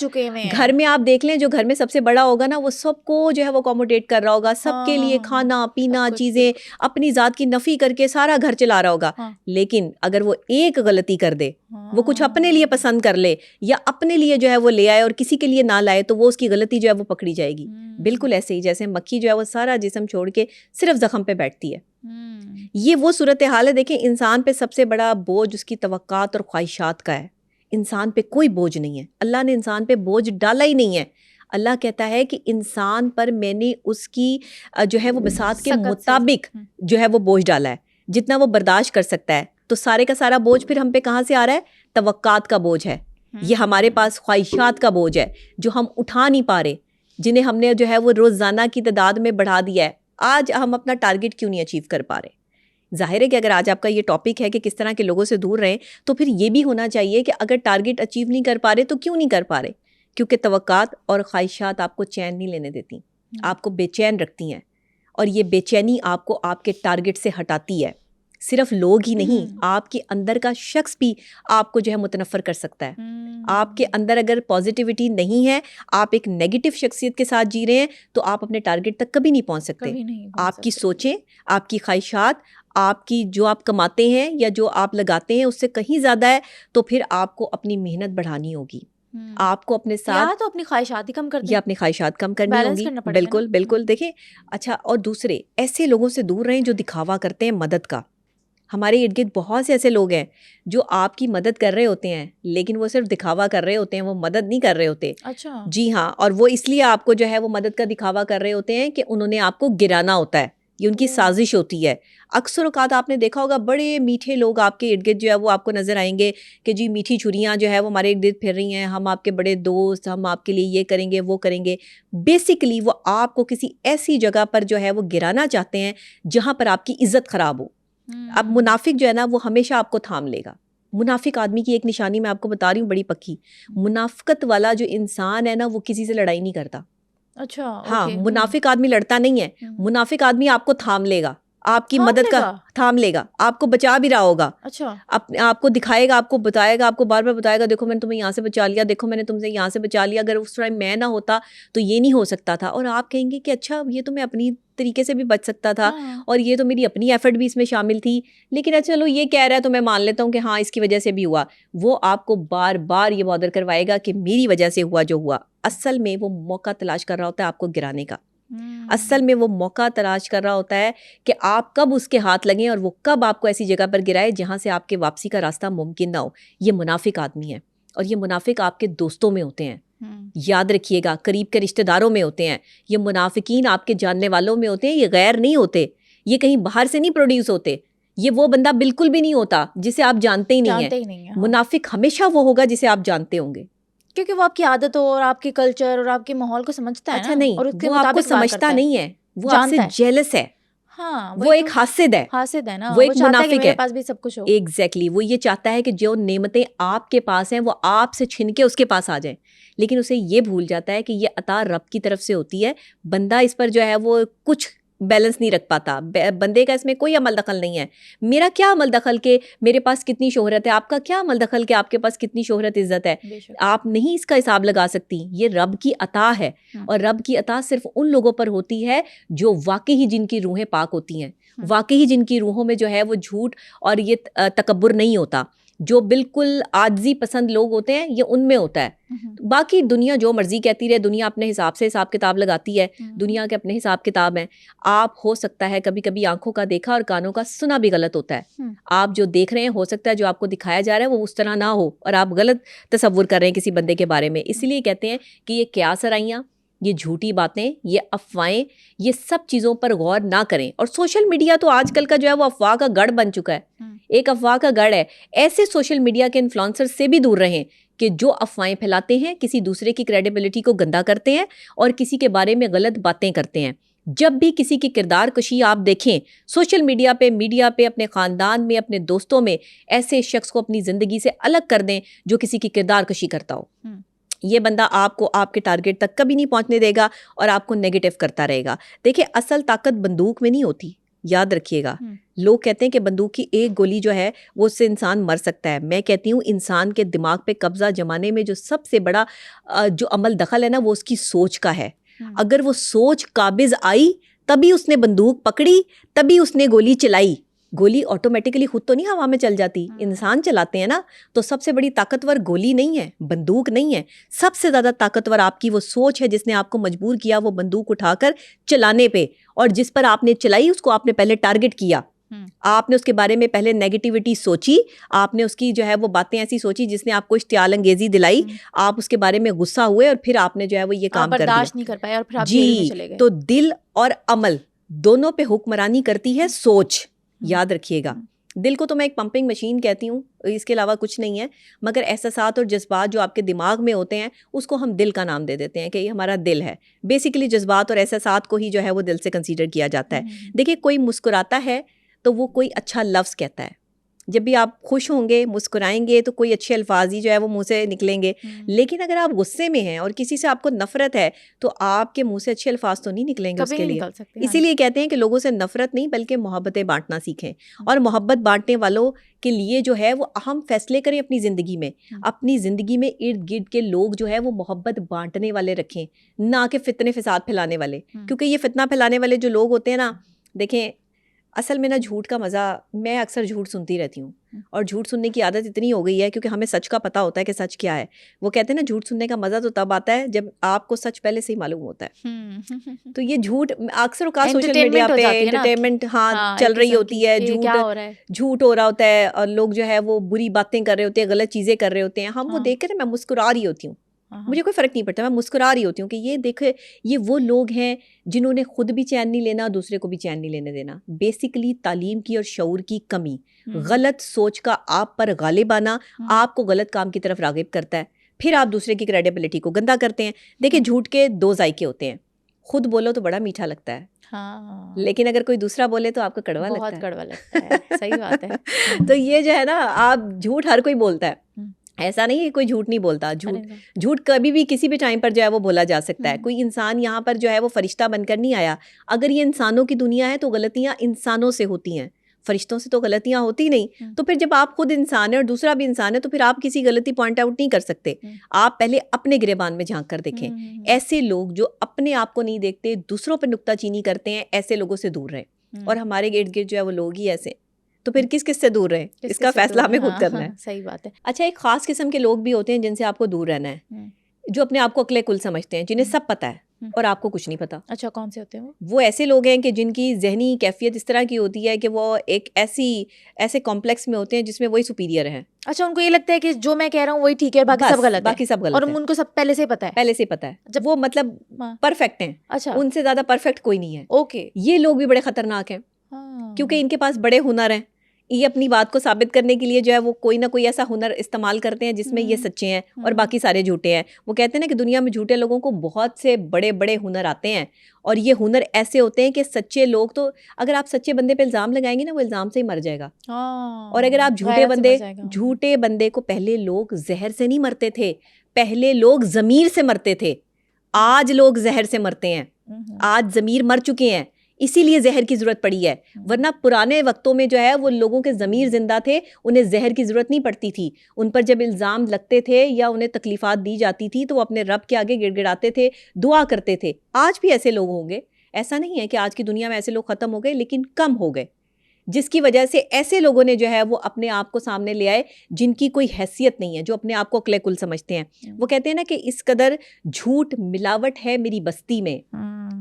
گھر میں آپ دیکھ لیں, جو گھر میں سب سے بڑا ہوگا نا, وہ سب کو جو ہے وہ اکوموڈیٹ کر رہا ہوگا, سب کے لیے کھانا پینا چیزیں, اپنی ذات کی نفی کر کے سارا گھر چلا رہا ہوگا. لیکن اگر وہ ایک غلطی کر دے, وہ کچھ اپنے لیے پسند کر لے یا اپنے لیے جو ہے وہ لے آئے اور کسی کے لیے نہ لائے, تو وہ اس کی غلطی جو ہے وہ پکڑی جائے گی. بالکل ایسے ہی جیسے مکھی جو ہے وہ سارا جسم چھوڑ کے صرف زخم پہ بیٹھتی ہے. یہ وہ صورتحال ہے. دیکھیں, انسان پہ سب سے بڑا بوجھ اس کی توقعات اور خواہشات کا ہے. انسان پہ کوئی بوجھ نہیں ہے, اللہ نے انسان پہ بوجھ ڈالا ہی نہیں ہے. اللہ کہتا ہے کہ انسان پر میں نے اس کی جو ہے وہ بساط کے مطابق جو ہے وہ بوجھ ڈالا ہے, جتنا وہ برداشت کر سکتا ہے. تو سارے کا سارا بوجھ پھر ہم پہ کہاں سے آ رہا ہے؟ توقعات کا بوجھ ہے. یہ ہمارے پاس خواہشات کا بوجھ ہے جو ہم اٹھا نہیں پا رہے, جنہیں ہم نے جو ہے وہ روزانہ کی تعداد میں بڑھا دیا ہے. آج ہم اپنا ٹارگٹ کیوں نہیں اچیو کر پا رہے؟ ظاہر ہے کہ اگر آج آپ کا یہ ٹاپک ہے کہ کس طرح کے لوگوں سے دور رہیں, تو پھر یہ بھی ہونا چاہیے کہ اگر ٹارگٹ اچیو نہیں کر پا رہے تو کیوں نہیں کر پا رہے؟ کیونکہ توقعات اور خواہشات آپ کو چین نہیں لینے دیتی, آپ کو بے چین رکھتی ہیں, اور یہ بے چینی آپ کو آپ کے ٹارگٹ سے ہٹاتی ہے. صرف لوگ ہی نہیں, آپ کے اندر کا شخص بھی آپ کو جو ہے متنفر کر سکتا ہے. آپ کے اندر اگر پازیٹیوٹی نہیں ہے, آپ ایک نیگیٹو شخصیت کے ساتھ جی رہے ہیں, تو آپ اپنے ٹارگٹ تک کبھی نہیں پہنچ سکتے. آپ کی سوچیں, آپ کی خواہشات, آپ کی جو آپ کماتے ہیں یا جو آپ لگاتے ہیں اس سے کہیں زیادہ ہے, تو پھر آپ کو اپنی محنت بڑھانی ہوگی. آپ کو اپنے ساتھ یا تو اپنی خواہشات ہی کم کر دیں, یا اپنی خواہشات کم کرنی ہوگی. بالکل بالکل. دیکھیں, اچھا, اور دوسرے ایسے لوگوں سے دور رہیں جو دکھاوا کرتے ہیں مدد کا. ہمارے ارد گرد بہت سے ایسے لوگ ہیں جو آپ کی مدد کر رہے ہوتے ہیں, لیکن وہ صرف دکھاوا کر رہے ہوتے ہیں, وہ مدد نہیں کر رہے ہوتے. اچھا, جی ہاں, اور وہ اس لیے آپ کو جو ہے وہ مدد کا دکھاوا کر رہے ہوتے ہیں کہ انہوں نے آپ کو گرانا ہوتا ہے, یہ ان کی سازش ہوتی ہے. اکثر اوقات آپ نے دیکھا ہوگا بڑے میٹھے لوگ آپ کے ارد گرد جو ہے وہ آپ کو نظر آئیں گے کہ جی میٹھی چھریاں جو ہے وہ ہمارے ارد گرد پھر رہی ہیں, ہم آپ کے بڑے دوست, ہم آپ کے لیے یہ کریں گے وہ کریں گے. بیسیکلی وہ آپ کو کسی ایسی جگہ پر جو ہے وہ گرانا چاہتے ہیں جہاں پر آپ کی عزت خراب ہو. اب منافق جو ہے نا وہ ہمیشہ آپ کو تھام لے گا. منافق آدمی کی ایک نشانی میں آپ کو بتا رہی ہوں بڑی پکی, منافقت والا جو انسان ہے نا وہ کسی سے لڑائی نہیں کرتا. اچھا, ہاں, منافق آدمی لڑتا نہیں ہے. منافق آدمی آپ کو تھام لے گا, آپ کی مدد کا تھام لے گا, آپ کو بچا بھی رہا ہوگا. اچھا, آپ کو دکھائے گا, آپ کو بتائے گا, آپ کو بار بار بتائے گا, دیکھو میں نے تمہیں یہاں سے بچا لیا, دیکھو میں نے تم سے یہاں سے بچا لیا, اگر اس ٹائم میں نہ ہوتا تو یہ نہیں ہو سکتا تھا. اور آپ کہیں گے کہ اچھا یہ تو میں اپنی طریقے سے بھی بچ سکتا تھا, اور یہ تو میری اپنی ایفرٹ بھی اس میں شامل تھی, لیکن اچھا چلو یہ کہہ رہا ہے تو میں مان لیتا ہوں کہ ہاں اس کی وجہ سے بھی ہوا. وہ آپ کو بار بار یہ بادر کروائے گا کہ میری وجہ سے ہوا جو ہوا. اصل میں وہ موقع تلاش کر رہا ہوتا ہے آپ کو گرانے کا. اصل میں وہ موقع تلاش کر رہا ہوتا ہے کہ آپ کب اس کے ہاتھ لگیں اور وہ کب آپ کو ایسی جگہ پر گرائے جہاں سے آپ کے واپسی کا راستہ ممکن نہ ہو. یہ منافق آدمی ہے, اور یہ منافق آپ کے دوستوں میں ہوتے ہیں. یاد رکھیے گا, قریب کے رشتہ داروں میں ہوتے ہیں. یہ منافقین آپ کے جاننے والوں میں ہوتے ہیں. یہ غیر نہیں ہوتے, یہ کہیں باہر سے نہیں پروڈیوس ہوتے. یہ وہ بندہ بالکل بھی نہیں ہوتا جسے آپ جانتے ہی نہیں ہیں. منافق ہمیشہ وہ ہوگا جسے آپ جانتے ہوں گے, کیونکہ وہ آپ کی عادت اور آپ کے کلچر اور آپ کے ماحول کو سمجھتا ہے. اچھا نہیں, وہ آپ کو سمجھتا نہیں ہے, وہ آپ سے جیلس ہے. ہاں, وہ ایک حاسد ہے نا, وہ ایک منافق ہے. میرے پاس بھی سب کچھ ہو. ایگزیکٹلی, وہ یہ چاہتا ہے کہ جو نعمتیں آپ کے پاس ہیں وہ آپ سے چھن کے اس کے پاس آ جائیں, لیکن اسے یہ بھول جاتا ہے کہ یہ عطا رب کی طرف سے ہوتی ہے. بندہ اس پر جو ہے وہ کچھ بیلنس نہیں رکھ پاتا. بندے کا اس میں کوئی عمل دخل نہیں ہے. میرا کیا عمل دخل کہ میرے پاس کتنی شہرت ہے, آپ کا کیا عمل دخل کہ آپ کے پاس کتنی شہرت عزت ہے. آپ نہیں اس کا حساب لگا سکتی. یہ رب کی عطا ہے, اور رب کی عطا صرف ان لوگوں پر ہوتی ہے جو واقعی ہی جن کی روحیں پاک ہوتی ہیں, واقعی ہی جن کی روحوں میں جو ہے وہ جھوٹ اور یہ تکبر نہیں ہوتا, جو بالکل عاجزی پسند لوگ ہوتے ہیں یہ ان میں ہوتا ہے. باقی دنیا جو مرضی کہتی رہے, دنیا اپنے حساب سے حساب کتاب لگاتی ہے, دنیا کے اپنے حساب کتاب ہیں. آپ ہو سکتا ہے کبھی کبھی آنکھوں کا دیکھا اور کانوں کا سنا بھی غلط ہوتا ہے. آپ جو دیکھ رہے ہیں ہو سکتا ہے جو آپ کو دکھایا جا رہا ہے وہ اس طرح نہ ہو اور آپ غلط تصور کر رہے ہیں کسی بندے کے بارے میں. اسی لیے کہتے ہیں کہ یہ کیا سرائیاں, یہ جھوٹی باتیں, یہ افواہیں, یہ سب چیزوں پر غور نہ کریں. اور سوشل میڈیا تو آج کل کا جو ہے وہ افواہ کا گڑھ بن چکا ہے, ایک افواہ کا گڑھ ہے. ایسے سوشل میڈیا کے انفلوئنسر سے بھی دور رہیں کہ جو افواہیں پھیلاتے ہیں, کسی دوسرے کی کریڈیبلٹی کو گندا کرتے ہیں اور کسی کے بارے میں غلط باتیں کرتے ہیں. جب بھی کسی کی کردار کشی آپ دیکھیں سوشل میڈیا پہ, اپنے خاندان میں, اپنے دوستوں میں, ایسے شخص کو اپنی زندگی سے الگ کر دیں جو کسی کی کردار کشی کرتا ہو. یہ بندہ آپ کو آپ کے ٹارگٹ تک کبھی نہیں پہنچنے دے گا اور آپ کو نیگیٹو کرتا رہے گا. دیکھیں اصل طاقت بندوق میں نہیں ہوتی, یاد رکھیے گا. لوگ کہتے ہیں کہ بندوق کی ایک گولی جو ہے وہ اس سے انسان مر سکتا ہے. میں کہتی ہوں انسان کے دماغ پہ قبضہ جمانے میں جو سب سے بڑا جو عمل دخل ہے نا وہ اس کی سوچ کا ہے. اگر وہ سوچ قابض آئی تبھی اس نے بندوق پکڑی, تبھی اس نے گولی چلائی. گولی آٹومیٹکلی خود تو نہیں ہوا میں چل جاتی, انسان چلاتے ہیں نا. تو سب سے بڑی طاقتور گولی نہیں ہے, بندوق نہیں ہے. سب سے زیادہ طاقتور آپ کی وہ سوچ ہے جس نے آپ کو مجبور کیا وہ بندوق اٹھا کر چلانے پہ, اور جس پر آپ نے چلائی اس کو آپ نے پہلے ٹارگٹ کیا. آپ نے اس کے بارے میں پہلے نیگیٹیوٹی سوچی, آپ نے اس کی جو ہے وہ باتیں ایسی سوچی جس نے آپ کو اشتعال انگیزی دلائی, آپ اس کے بارے میں غصہ ہوئے اور پھر آپ نے جو ہے وہ یہ کام کر دیا, برداشت نہیں کر پائے اور پھر آپ جیل میں چلے گئے. تو دل اور عمل دونوں پہ حکمرانی کرتی ہے سوچ, یاد رکھیے گا. دل کو تو میں ایک پمپنگ مشین کہتی ہوں, اس کے علاوہ کچھ نہیں ہے. مگر احساسات اور جذبات جو آپ کے دماغ میں ہوتے ہیں اس کو ہم دل کا نام دے دیتے ہیں کہ یہ ہمارا دل ہے. بیسیکلی جذبات اور احساسات کو ہی جو ہے وہ دل سے کنسیڈر کیا جاتا ہے. دیکھیے کوئی مسکراتا ہے تو وہ کوئی اچھا لفظ کہتا ہے. جب بھی آپ خوش ہوں گے مسکرائیں گے تو کوئی اچھے الفاظ ہی جو ہے وہ منہ سے نکلیں گے. لیکن اگر آپ غصے میں ہیں اور کسی سے آپ کو نفرت ہے تو آپ کے منہ سے اچھے الفاظ تو نہیں نکلیں گے اس کے لیے. اسی لیے کہتے ہیں کہ لوگوں سے نفرت نہیں بلکہ محبتیں بانٹنا سیکھیں, اور محبت بانٹنے والوں کے لیے جو ہے وہ اہم فیصلے کریں اپنی زندگی میں. اپنی زندگی میں ارد گرد کے لوگ جو ہے وہ محبت بانٹنے والے رکھیں, نہ کہ فتنے فساد پھیلانے والے. کیونکہ یہ فتنہ پھیلانے والے جو لوگ ہوتے ہیں نا, دیکھیں اصل میں نا جھوٹ کا مزہ, میں اکثر جھوٹ سنتی رہتی ہوں اور جھوٹ سننے کی عادت اتنی ہو گئی ہے کیونکہ ہمیں سچ کا پتہ ہوتا ہے کہ سچ کیا ہے. وہ کہتے ہیں نا جھوٹ سننے کا مزہ تو تب آتا ہے جب آپ کو سچ پہلے سے ہی معلوم ہوتا ہے. تو یہ جھوٹ اکثر اوقات سوشل میڈیا پہ انٹرٹینمنٹ چل رہی ہوتی ہے, جھوٹ ہو رہا ہوتا ہے اور لوگ جو ہے وہ بری باتیں کر رہے ہوتے ہیں, غلط چیزیں کر رہے ہوتے ہیں. ہم وہ دیکھ کر میں مسکرا رہی ہوتی ہوں, مجھے کوئی فرق نہیں پڑتا, میں مسکرا رہی ہوتی ہوں کہ یہ دیکھے یہ وہ لوگ ہیں جنہوں نے خود بھی چین نہیں لینا, دوسرے کو بھی چین نہیں لینے دینا. بیسیکلی تعلیم کی اور شعور کی کمی, غلط سوچ کا آپ پر غالب آنا آپ کو غلط کام کی طرف راغب کرتا ہے. پھر آپ دوسرے کی کریڈیبلٹی کو گندا کرتے ہیں. دیکھیں جھوٹ کے دو ذائقے ہوتے ہیں, خود بولو تو بڑا میٹھا لگتا ہے, لیکن اگر کوئی دوسرا بولے تو آپ کو کڑوا لگتا ہے. بہت کڑوا لگتا ہے, صحیح بات ہے. تو یہ جو ہے نا, آپ جھوٹ ہر کوئی بولتا ہے, ایسا نہیں ہے کوئی جھوٹ نہیں بولتا. جھوٹ کبھی بھی کسی بھی ٹائم پر جو ہے وہ بولا جا سکتا ہے. کوئی انسان یہاں پر جو ہے وہ فرشتہ بن کر نہیں آیا. اگر یہ انسانوں کی دنیا ہے تو غلطیاں انسانوں سے ہوتی ہیں, فرشتوں سے تو غلطیاں ہوتی نہیں. تو پھر جب آپ خود انسان ہیں اور دوسرا بھی انسان ہے تو پھر آپ کسی غلطی پوائنٹ آؤٹ نہیں کر سکتے. آپ پہلے اپنے گریبان میں جھانک کر دیکھیں. ایسے لوگ جو اپنے آپ کو نہیں دیکھتے, دوسروں پہ نکتہ چینی کرتے ہیں, ایسے لوگوں سے دور رہیں. اور ہمارے گرد گرد جو ہے وہ لوگ ہی ایسے, تو پھر کس کس سے دور رہیں, اس کا فیصلہ ہمیں خود کرنا ہے. صحیح بات ہے. اچھا, ایک خاص قسم کے لوگ بھی ہوتے ہیں جن سے آپ کو دور رہنا ہے, جو اپنے آپ کو عقل کل سمجھتے ہیں, جنہیں سب پتہ ہے اور آپ کو کچھ نہیں پتا. اچھا, کون سے ہوتے ہیں وہ ایسے لوگ ہیں کہ جن کی ذہنی کیفیت اس طرح کی ہوتی ہے کہ وہ ایک ایسے کمپلیکس میں ہوتے ہیں جس میں وہی سپیریئر ہیں. اچھا, ان کو یہ لگتا ہے کہ جو میں کہہ رہا ہوں وہی ٹھیک ہے, باقی سب غلط ہے. باقی سب غلط اور ان کو سب پہلے سے پتہ ہے, پہلے سے پتہ ہے, جب وہ مطلب پرفیکٹ ہیں. اچھا, ان سے زیادہ پرفیکٹ کوئی نہیں ہے. اوکے. یہ لوگ بھی بڑے خطرناک ہیں کیونکہ ان کے پاس بڑے ہنر ہیں. یہ اپنی بات کو ثابت کرنے کے لیے جو ہے وہ کوئی نہ کوئی ایسا ہنر استعمال کرتے ہیں جس میں یہ سچے ہیں اور باقی سارے جھوٹے ہیں. وہ کہتے ہیں نا کہ دنیا میں جھوٹے لوگوں کو بہت سے بڑے بڑے ہنر آتے ہیں, اور یہ ہنر ایسے ہوتے ہیں کہ سچے لوگ تو اگر آپ سچے بندے پہ الزام لگائیں گے نا وہ الزام سے ہی مر جائے گا. اور اگر آپ جھوٹے بندے کو, پہلے لوگ زہر سے نہیں مرتے تھے, پہلے لوگ ضمیر سے مرتے تھے. آج لوگ زہر سے مرتے ہیں, آج ضمیر مر چکے ہیں, اسی لیے زہر کی ضرورت پڑی ہے. ورنہ پرانے وقتوں میں جو ہے وہ لوگوں کے ضمیر زندہ تھے, انہیں زہر کی ضرورت نہیں پڑتی تھی. ان پر جب الزام لگتے تھے یا انہیں تکلیفات دی جاتی تھی تو وہ اپنے رب کے آگے گڑ گڑاتے تھے, دعا کرتے تھے. آج بھی ایسے لوگ ہوں گے, ایسا نہیں ہے کہ آج کی دنیا میں ایسے لوگ ختم ہو گئے, لیکن کم ہو گئے. جس کی وجہ سے ایسے لوگوں نے جو ہے وہ اپنے آپ کو سامنے لے آئے جن کی کوئی حیثیت نہیں ہے, جو اپنے آپ کو عقل کل سمجھتے ہیں. وہ کہتے ہیں نا کہ اس قدر جھوٹ ملاوٹ ہے میری بستی میں,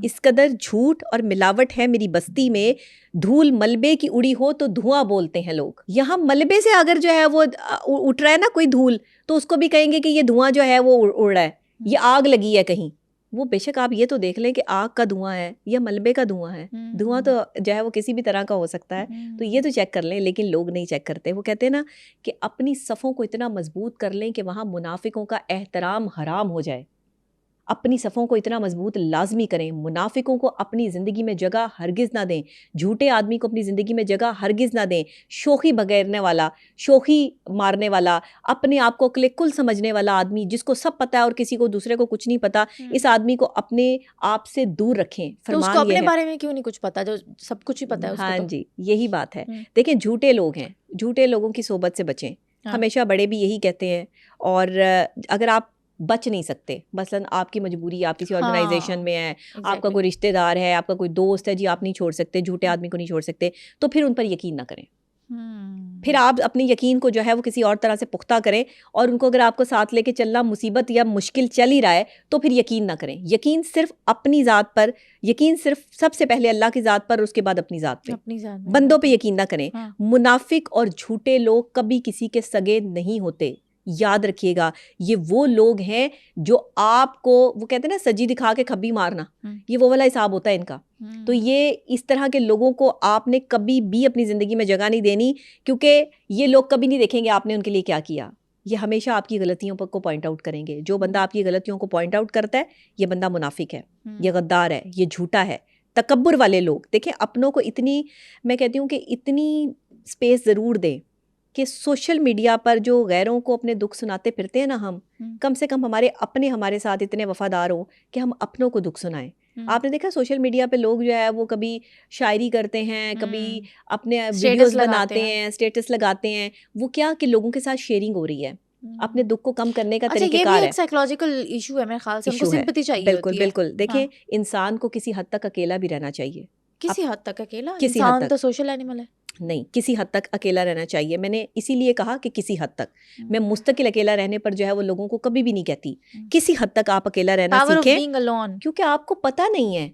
اس قدر جھوٹ اور ملاوٹ ہے میری بستی میں, دھول ملبے کی اڑی ہو تو دھواں بولتے ہیں لوگ. یہاں ملبے سے اگر جو ہے وہ اٹھ رہا ہے نا کوئی دھول, تو اس کو بھی کہیں گے کہ یہ دھواں جو ہے وہ اڑ رہا ہے, یہ آگ لگی ہے کہیں. وہ بے شک آپ یہ تو دیکھ لیں کہ آگ کا دھواں ہے یا ملبے کا دھواں ہے, دھواں تو جو ہے وہ کسی بھی طرح کا ہو سکتا ہے, تو یہ تو چیک کر لیں. لیکن لوگ نہیں چیک کرتے. وہ کہتے ہیں نا کہ اپنی صفوں کو اتنا مضبوط کر لیں کہ وہاں منافقوں کا احترام حرام ہو جائے. اپنی صفوں کو اتنا مضبوط لازمی کریں, منافقوں کو اپنی زندگی میں جگہ ہرگز نہ دیں, جھوٹے آدمی کو اپنی زندگی میں جگہ ہرگز نہ دیں. شوخی بگیرنے والا, شوخی مارنے والا, اپنے آپ کو عقل کل سمجھنے والا آدمی جس کو سب پتہ ہے اور کسی کو دوسرے کو کچھ نہیں پتہ, اس آدمی کو اپنے آپ سے دور رکھیں. تو اس کو اپنے بارے میں کیوں نہیں کچھ پتا جو سب کچھ ہی پتا ہے اس کو؟ ہاں جی, یہی بات ہے. دیکھیں جھوٹے لوگ ہیں, جھوٹے لوگوں کی صحبت سے بچیں. ہمیشہ بڑے بھی یہی کہتے ہیں. اور اگر آپ بچ نہیں سکتے, مثلاً آپ کی مجبوری, آپ کسی آرگنائزیشن میں ہیں, آپ کا کوئی رشتہ دار ہے, آپ کا کوئی دوست ہے, جی آپ نہیں چھوڑ سکتے, جھوٹے آدمی کو نہیں چھوڑ سکتے, تو پھر ان پر یقین نہ کریں. پھر آپ اپنی یقین کو جو ہے وہ کسی اور طرح سے پختہ کریں, اور ان کو اگر آپ کو ساتھ لے کے چلنا مصیبت یا مشکل چل ہی رہا ہے تو پھر یقین نہ کریں. یقین صرف اپنی ذات پر, یقین صرف سب سے پہلے اللہ کی ذات پر, اور اس کے بعد اپنی ذات پہ, بندوں پہ یقین نہ کریں. منافق اور جھوٹے لوگ کبھی کسی کے سگے نہیں ہوتے. یاد رکھیے گا, یہ وہ لوگ ہیں جو آپ کو, وہ کہتے ہیں نا سجی دکھا کے کھبی مارنا, یہ وہ والا حساب ہوتا ہے ان کا. تو یہ اس طرح کے لوگوں کو آپ نے کبھی بھی اپنی زندگی میں جگہ نہیں دینی, کیونکہ یہ لوگ کبھی نہیں دیکھیں گے آپ نے ان کے لیے کیا کیا. یہ ہمیشہ آپ کی غلطیوں کو پوائنٹ آؤٹ کریں گے. جو بندہ آپ کی غلطیوں کو پوائنٹ آؤٹ کرتا ہے, یہ بندہ منافق ہے, یہ غدار ہے, یہ جھوٹا ہے. تکبر والے لوگ دیکھیں اپنوں کو اتنی, میں کہتی ہوں کہ اتنی اسپیس ضرور دیں کہ سوشل میڈیا پر جو غیروں کو اپنے دکھ سناتے پھرتے ہیں نا, ہم کم سے کم ہمارے اپنے ہمارے ساتھ اتنے وفادار ہوں کہ ہم اپنوں کو دکھ سنائیں. آپ نے دیکھا سوشل میڈیا پہ لوگ جو ہے وہ کبھی شاعری کرتے ہیں, کبھی اپنے ویڈیوز بناتے ہیں, اسٹیٹس لگاتے ہیں. وہ کیا کہ لوگوں کے ساتھ شیئرنگ ہو رہی ہے, اپنے دکھ کو کم کرنے کا طریقہ کار ہے. ایک سائیکولوجیکل ایشو ہے میرے خیال سے, ان کو سمپتھی چاہیے ہوتی ہے. بالکل بالکل. دیکھیں انسان کو کسی حد تک اکیلا بھی رہنا چاہیے. کسی حد تک اکیلا؟ کسی حد انسان تک تو سوشل اینیمل ہے. نہیں, کسی حد تک اکیلا رہنا چاہیے. میں نے اسی لیے کہا کہ کسی حد تک. میں مستقل اکیلا رہنے پر جو ہے وہ لوگوں کو کبھی بھی نہیں کہتی. کسی حد تک آپ اکیلا رہنا سیکھیں, کیونکہ آپ کو پتہ نہیں ہے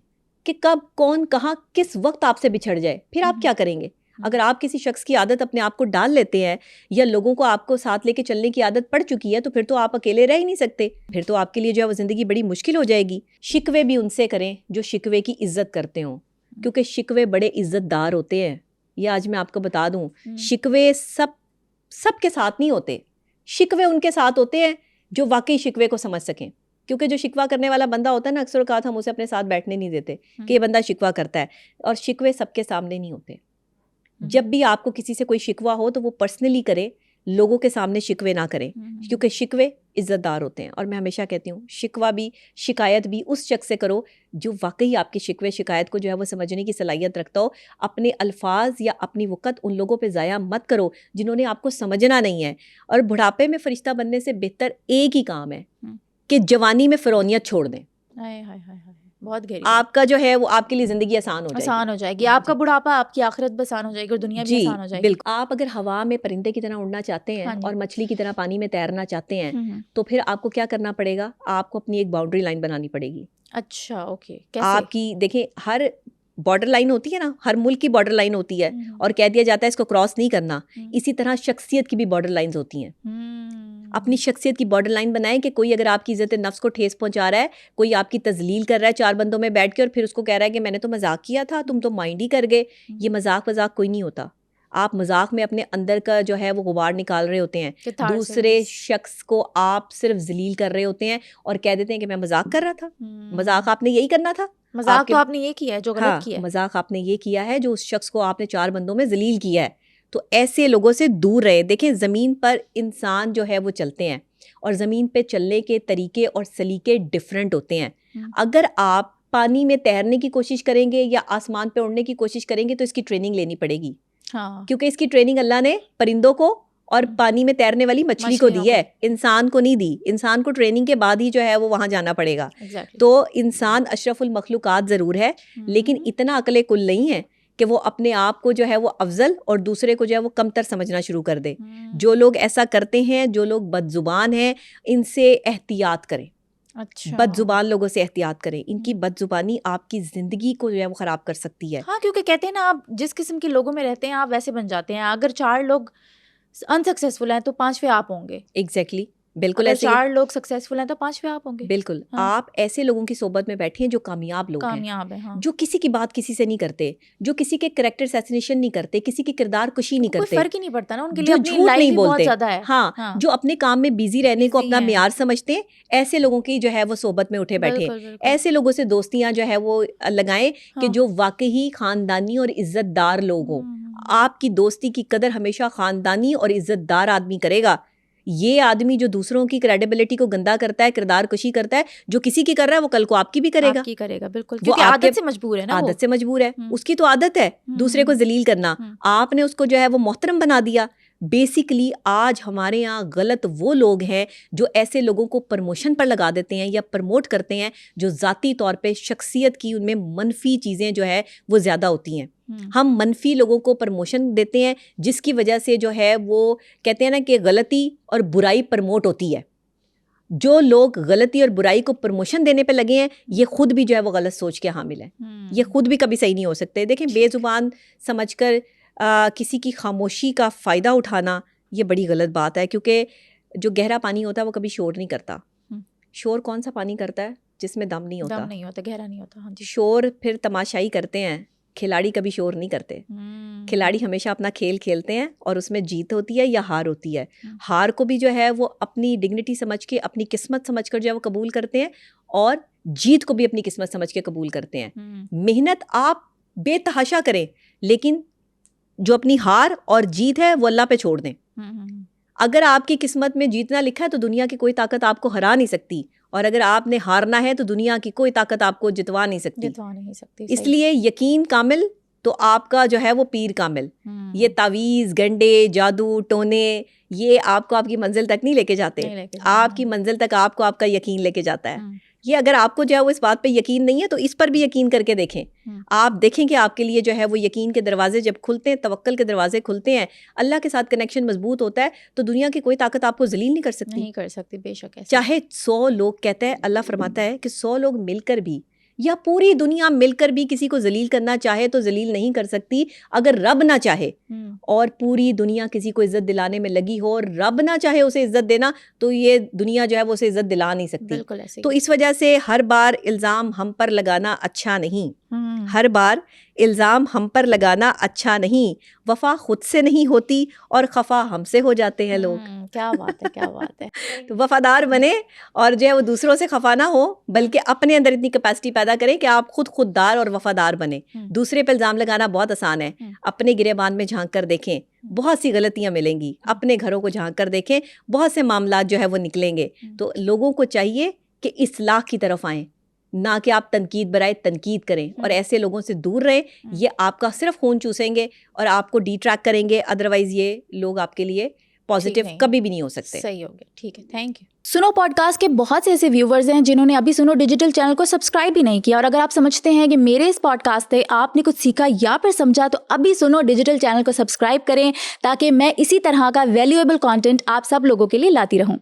کہ کب کون کہاں کس وقت آپ سے بچھڑ جائے. پھر آپ کیا کریں گے؟ اگر آپ کسی شخص کی عادت اپنے آپ کو ڈال لیتے ہیں, یا لوگوں کو آپ کو ساتھ لے کے چلنے کی عادت پڑ چکی ہے, تو پھر تو آپ اکیلے رہ ہی نہیں سکتے. پھر تو آپ کے لیے جو ہے وہ زندگی بڑی مشکل ہو جائے گی. شکوے بھی ان سے کریں جو شکوے کی عزت کرتے ہوں, کیونکہ شکوے بڑے عزت دار ہوتے ہیں. یہ آج میں آپ کو بتا دوں, شکوے سب کے ساتھ نہیں ہوتے. شکوے ان کے ساتھ ہوتے ہیں جو واقعی شکوے کو سمجھ سکیں. کیونکہ جو شکوہ کرنے والا بندہ ہوتا ہے نا, اکثر اوقات ہم اسے اپنے ساتھ بیٹھنے نہیں دیتے کہ یہ بندہ شکوہ کرتا ہے. اور شکوے سب کے سامنے نہیں ہوتے. جب بھی آپ کو کسی سے کوئی شکوہ ہو تو وہ پرسنلی کرے, لوگوں کے سامنے شکوے نہ کریں, کیونکہ شکوے عزت دار ہوتے ہیں. اور میں ہمیشہ کہتی ہوں, شکوہ بھی شکایت بھی اس شخص سے کرو جو واقعی آپ کی شکوے شکایت کو جو ہے وہ سمجھنے کی صلاحیت رکھتا ہو. اپنے الفاظ یا اپنی وقت ان لوگوں پہ ضائع مت کرو جنہوں نے آپ کو سمجھنا نہیں ہے. اور بڑھاپے میں فرشتہ بننے سے بہتر ایک ہی کام ہے کہ جوانی میں فرونیت چھوڑ دیں. بہت گہری. آپ کا جو ہے وہ آپ کے لیے زندگی آسان ہو جائے گی. آپ کا بڑھاپا, آپ کی آخرت بھی آسان ہو جائے گی, اور دنیا بھی آسان ہو جائے گی. بالکل. آپ اگر ہوا میں پرندے کی طرح اڑنا چاہتے ہیں اور مچھلی کی طرح پانی میں تیرنا چاہتے ہیں, تو پھر آپ کو کیا کرنا پڑے گا؟ آپ کو اپنی ایک باؤنڈری لائن بنانی پڑے گی. اچھا, اوکے. آپ کی دیکھیں, ہر بارڈر لائن ہوتی ہے نا, ہر ملک کی بارڈر لائن ہوتی ہے, اور کہہ دیا جاتا ہے اس کو کراس نہیں کرنا. اسی طرح شخصیت کی بھی بارڈر لائنز ہوتی ہیں. اپنی شخصیت کی بارڈر لائن بنائیں کہ کوئی اگر آپ کی عزت نفس کو ٹھیس پہنچا رہا ہے, کوئی آپ کی تذلیل کر رہا ہے چار بندوں میں بیٹھ کے, اور پھر اس کو کہہ رہا ہے کہ میں نے تو مذاق کیا تھا, تم تو مائنڈ ہی کر گئے. یہ مذاق کوئی نہیں ہوتا. آپ مذاق میں اپنے اندر کا جو ہے وہ غبار نکال رہے ہوتے ہیں. دوسرے شخص کو آپ صرف ذلیل کر رہے ہوتے ہیں اور کہہ دیتے ہیں کہ میں مذاق کر رہا تھا. مذاق آپ نے یہی کرنا تھا. مذاق تو آپ نے یہ کیا ہے جو غلط کیا ہے. مذاق آپ نے یہ کیا ہے جو اس شخص کو آپ نے چار بندوں میں ذلیل کیا ہے. تو ایسے لوگوں سے دور رہے. دیکھیں زمین پر انسان جو ہے وہ چلتے ہیں, اور زمین پہ چلنے کے طریقے اور سلیقے ڈفرینٹ ہوتے ہیں. اگر آپ پانی میں تیرنے کی کوشش کریں گے یا آسمان پہ اڑنے کی کوشش کریں گے تو اس کی ٹریننگ لینی پڑے گی, کیونکہ اس کی ٹریننگ اللہ نے پرندوں کو اور پانی میں تیرنے والی مچھلی کو دی ہے, انسان کو نہیں دی. انسان کو ٹریننگ کے بعد ہی جو ہے وہ وہاں جانا پڑے گا. تو انسان اشرف المخلوقات ضرور ہے, لیکن اتنا عقل کل نہیں ہے کہ وہ اپنے آپ کو جو ہے وہ افضل اور دوسرے کو جو ہے وہ کمتر سمجھنا شروع کر دے. جو لوگ ایسا کرتے ہیں, جو لوگ بد زبان ہیں, ان سے احتیاط کریں. اچھا, بد زبان لوگوں سے احتیاط کریں. ان کی بد زبانی آپ کی زندگی کو جو ہے وہ خراب کر سکتی ہے. ہاں, کیونکہ کہتے ہیں نا آپ جس قسم کے لوگوں میں رہتے ہیں آپ ویسے بن جاتے ہیں. اگر 4 لوگ انسکسیسفل ہیں تو 5ویں آپ ہوں گے. ایگزیکٹلی, بالکل اگر ایسے 4 لوگ سکسیسفل ہیں تو 5ویں آپ ہوں گے. بالکل. آپ ایسے لوگوں کی صحبت میں بیٹھے ہیں جو کامیاب لوگ ہیں, کامیاب ہیں. ہاں, جو کسی کی بات کسی سے نہیں کرتے, جو کسی کے کریکٹر اسیسینیشن نہیں کرتے, کسی کی کردار کشی نہیں کوئی کرتے, فرق ہی نہیں پڑتا نا ان کے لیے, جو اپنی جھوٹ لائف نہیں ہی بہت بولتے, زیادہ ہے. ہاں, جو اپنے کام میں بیزی رہنے کو اپنا معیار سمجھتے ہیں, ایسے لوگوں کی جو ہے وہ صحبت میں اٹھے بیٹھے. ایسے لوگوں سے دوستیاں جو ہے وہ لگائیں کہ جو واقعی خاندانی اور عزت دار لوگ ہوں. آپ کی دوستی کی قدر ہمیشہ خاندانی اور عزت دار آدمی کرے گا. یہ آدمی جو دوسروں کی کریڈیبلٹی کو گندا کرتا ہے, کردار کشی کرتا ہے, جو کسی کی کر رہا ہے وہ کل کو آپ کی بھی کرے گا. بالکل, کیونکہ عادت سے مجبور ہے نا, عادت سے مجبور ہے, اس کی تو عادت ہے دوسرے کو ذلیل کرنا. آپ نے اس کو جو ہے وہ محترم بنا دیا. بیسیکلی آج ہمارے یہاں غلط وہ لوگ ہیں جو ایسے لوگوں کو پرموشن پر لگا دیتے ہیں یا پرموٹ کرتے ہیں جو ذاتی طور پہ شخصیت کی ان میں منفی چیزیں جو ہے وہ زیادہ ہوتی ہیں. ہم منفی لوگوں کو پرموشن دیتے ہیں جس کی وجہ سے جو ہے وہ کہتے ہیں نا کہ غلطی اور برائی پرموٹ ہوتی ہے. جو لوگ غلطی اور برائی کو پرموشن دینے پہ لگے ہیں یہ خود بھی جو ہے وہ غلط سوچ کے حامل ہیں. یہ خود بھی کبھی صحیح نہیں ہو سکتے. دیکھیں, بے زبان سمجھ کر کسی کی خاموشی کا فائدہ اٹھانا یہ بڑی غلط بات ہے, کیونکہ جو گہرا پانی ہوتا ہے وہ کبھی شور نہیں کرتا. شور کون سا پانی کرتا ہے؟ جس میں دم نہیں ہوتا, گہرا نہیں ہوتا. ہاں جی. شور پھر تماشائی کرتے ہیں, کھلاڑی کبھی شور نہیں کرتے. کھلاڑی ہمیشہ اپنا کھیل کھیلتے ہیں اور اس میں جیت ہوتی ہے یا ہار ہوتی ہے. ہار کو بھی جو ہے وہ اپنی ڈگنیٹی سمجھ کے, اپنی قسمت سمجھ کر جو ہے وہ قبول کرتے ہیں, اور جیت کو بھی اپنی قسمت سمجھ کے قبول کرتے ہیں. محنت آپ بے تحاشا کریں, لیکن جو اپنی ہار اور جیت ہے وہ اللہ پہ چھوڑ دیں. اگر آپ کی قسمت میں جیتنا لکھا ہے تو دنیا کی کوئی طاقت آپ کو ہرا نہیں سکتی, اور اگر آپ نے ہارنا ہے تو دنیا کی کوئی طاقت آپ کو جتوا نہیں سکتی. اس لیے یقین کامل تو آپ کا جو ہے وہ پیر کامل. یہ تعویذ, گنڈے, جادو, ٹونے یہ آپ کو آپ کی منزل تک نہیں لے کے جاتے. آپ کی منزل تک آپ کو آپ کا یقین لے کے جاتا ہے. یہ اگر آپ کو جو ہے وہ اس بات پہ یقین نہیں ہے تو اس پر بھی یقین کر کے دیکھیں. آپ دیکھیں کہ آپ کے لیے جو ہے وہ یقین کے دروازے جب کھلتے ہیں, توکل کے دروازے کھلتے ہیں, اللہ کے ساتھ کنیکشن مضبوط ہوتا ہے, تو دنیا کی کوئی طاقت آپ کو ذلیل نہیں کر سکتی. بے شک. چاہے 100 لوگ, کہتا ہے اللہ فرماتا ہے کہ 100 لوگ مل کر بھی یا پوری دنیا مل کر بھی کسی کو ذلیل کرنا چاہے تو ذلیل نہیں کر سکتی اگر رب نہ چاہے. اور پوری دنیا کسی کو عزت دلانے میں لگی ہو اور رب نہ چاہے اسے عزت دینا تو یہ دنیا جو ہے وہ اسے عزت دلا نہیں سکتی. تو اس وجہ سے ہر بار الزام ہم پر لگانا اچھا نہیں. ہر بار الزام ہم پر لگانا اچھا نہیں. وفا خود سے نہیں ہوتی اور خفا ہم سے ہو جاتے ہیں لوگ. کیا بات ہے, کیا بات ہے. تو وفادار بنے اور جو ہے وہ دوسروں سے خفا نہ ہو, بلکہ اپنے اندر اتنی کیپیسٹی پیدا کریں کہ آپ خوددار اور وفادار بنیں. دوسرے پہ الزام لگانا بہت آسان ہے. اپنے گریبان میں جھانک کر دیکھیں, بہت سی غلطیاں ملیں گی. اپنے گھروں کو جھانک کر دیکھیں, بہت سے معاملات جو ہے وہ نکلیں گے. تو لوگوں کو چاہیے کہ اصلاح کی طرف آئیں, نہ کہ آپ تنقید برائے تنقید کریں, اور ایسے لوگوں سے دور رہیں. یہ آپ کا صرف خون چوسیں گے اور آپ کو ڈی ٹریک کریں گے, ادروائز یہ لوگ آپ کے لیے پازیٹیو کبھی بھی نہیں ہو سکتے. صحیح ہو گیا, ٹھیک ہے, تھینک یو. سنو پوڈ کاسٹ کے بہت سے ایسے ویورز ہیں جنہوں نے ابھی سنو ڈیجیٹل چینل کو سبسکرائب بھی نہیں کیا, اور اگر آپ سمجھتے ہیں کہ میرے اس پوڈ کاسٹ سے آپ نے کچھ سیکھا یا پھر سمجھا تو ابھی سنو ڈیجیٹل چینل کو سبسکرائب کریں تاکہ میں اسی طرح کا ویلیویبل کانٹینٹ آپ سب لوگوں کے لیے لاتی رہوں.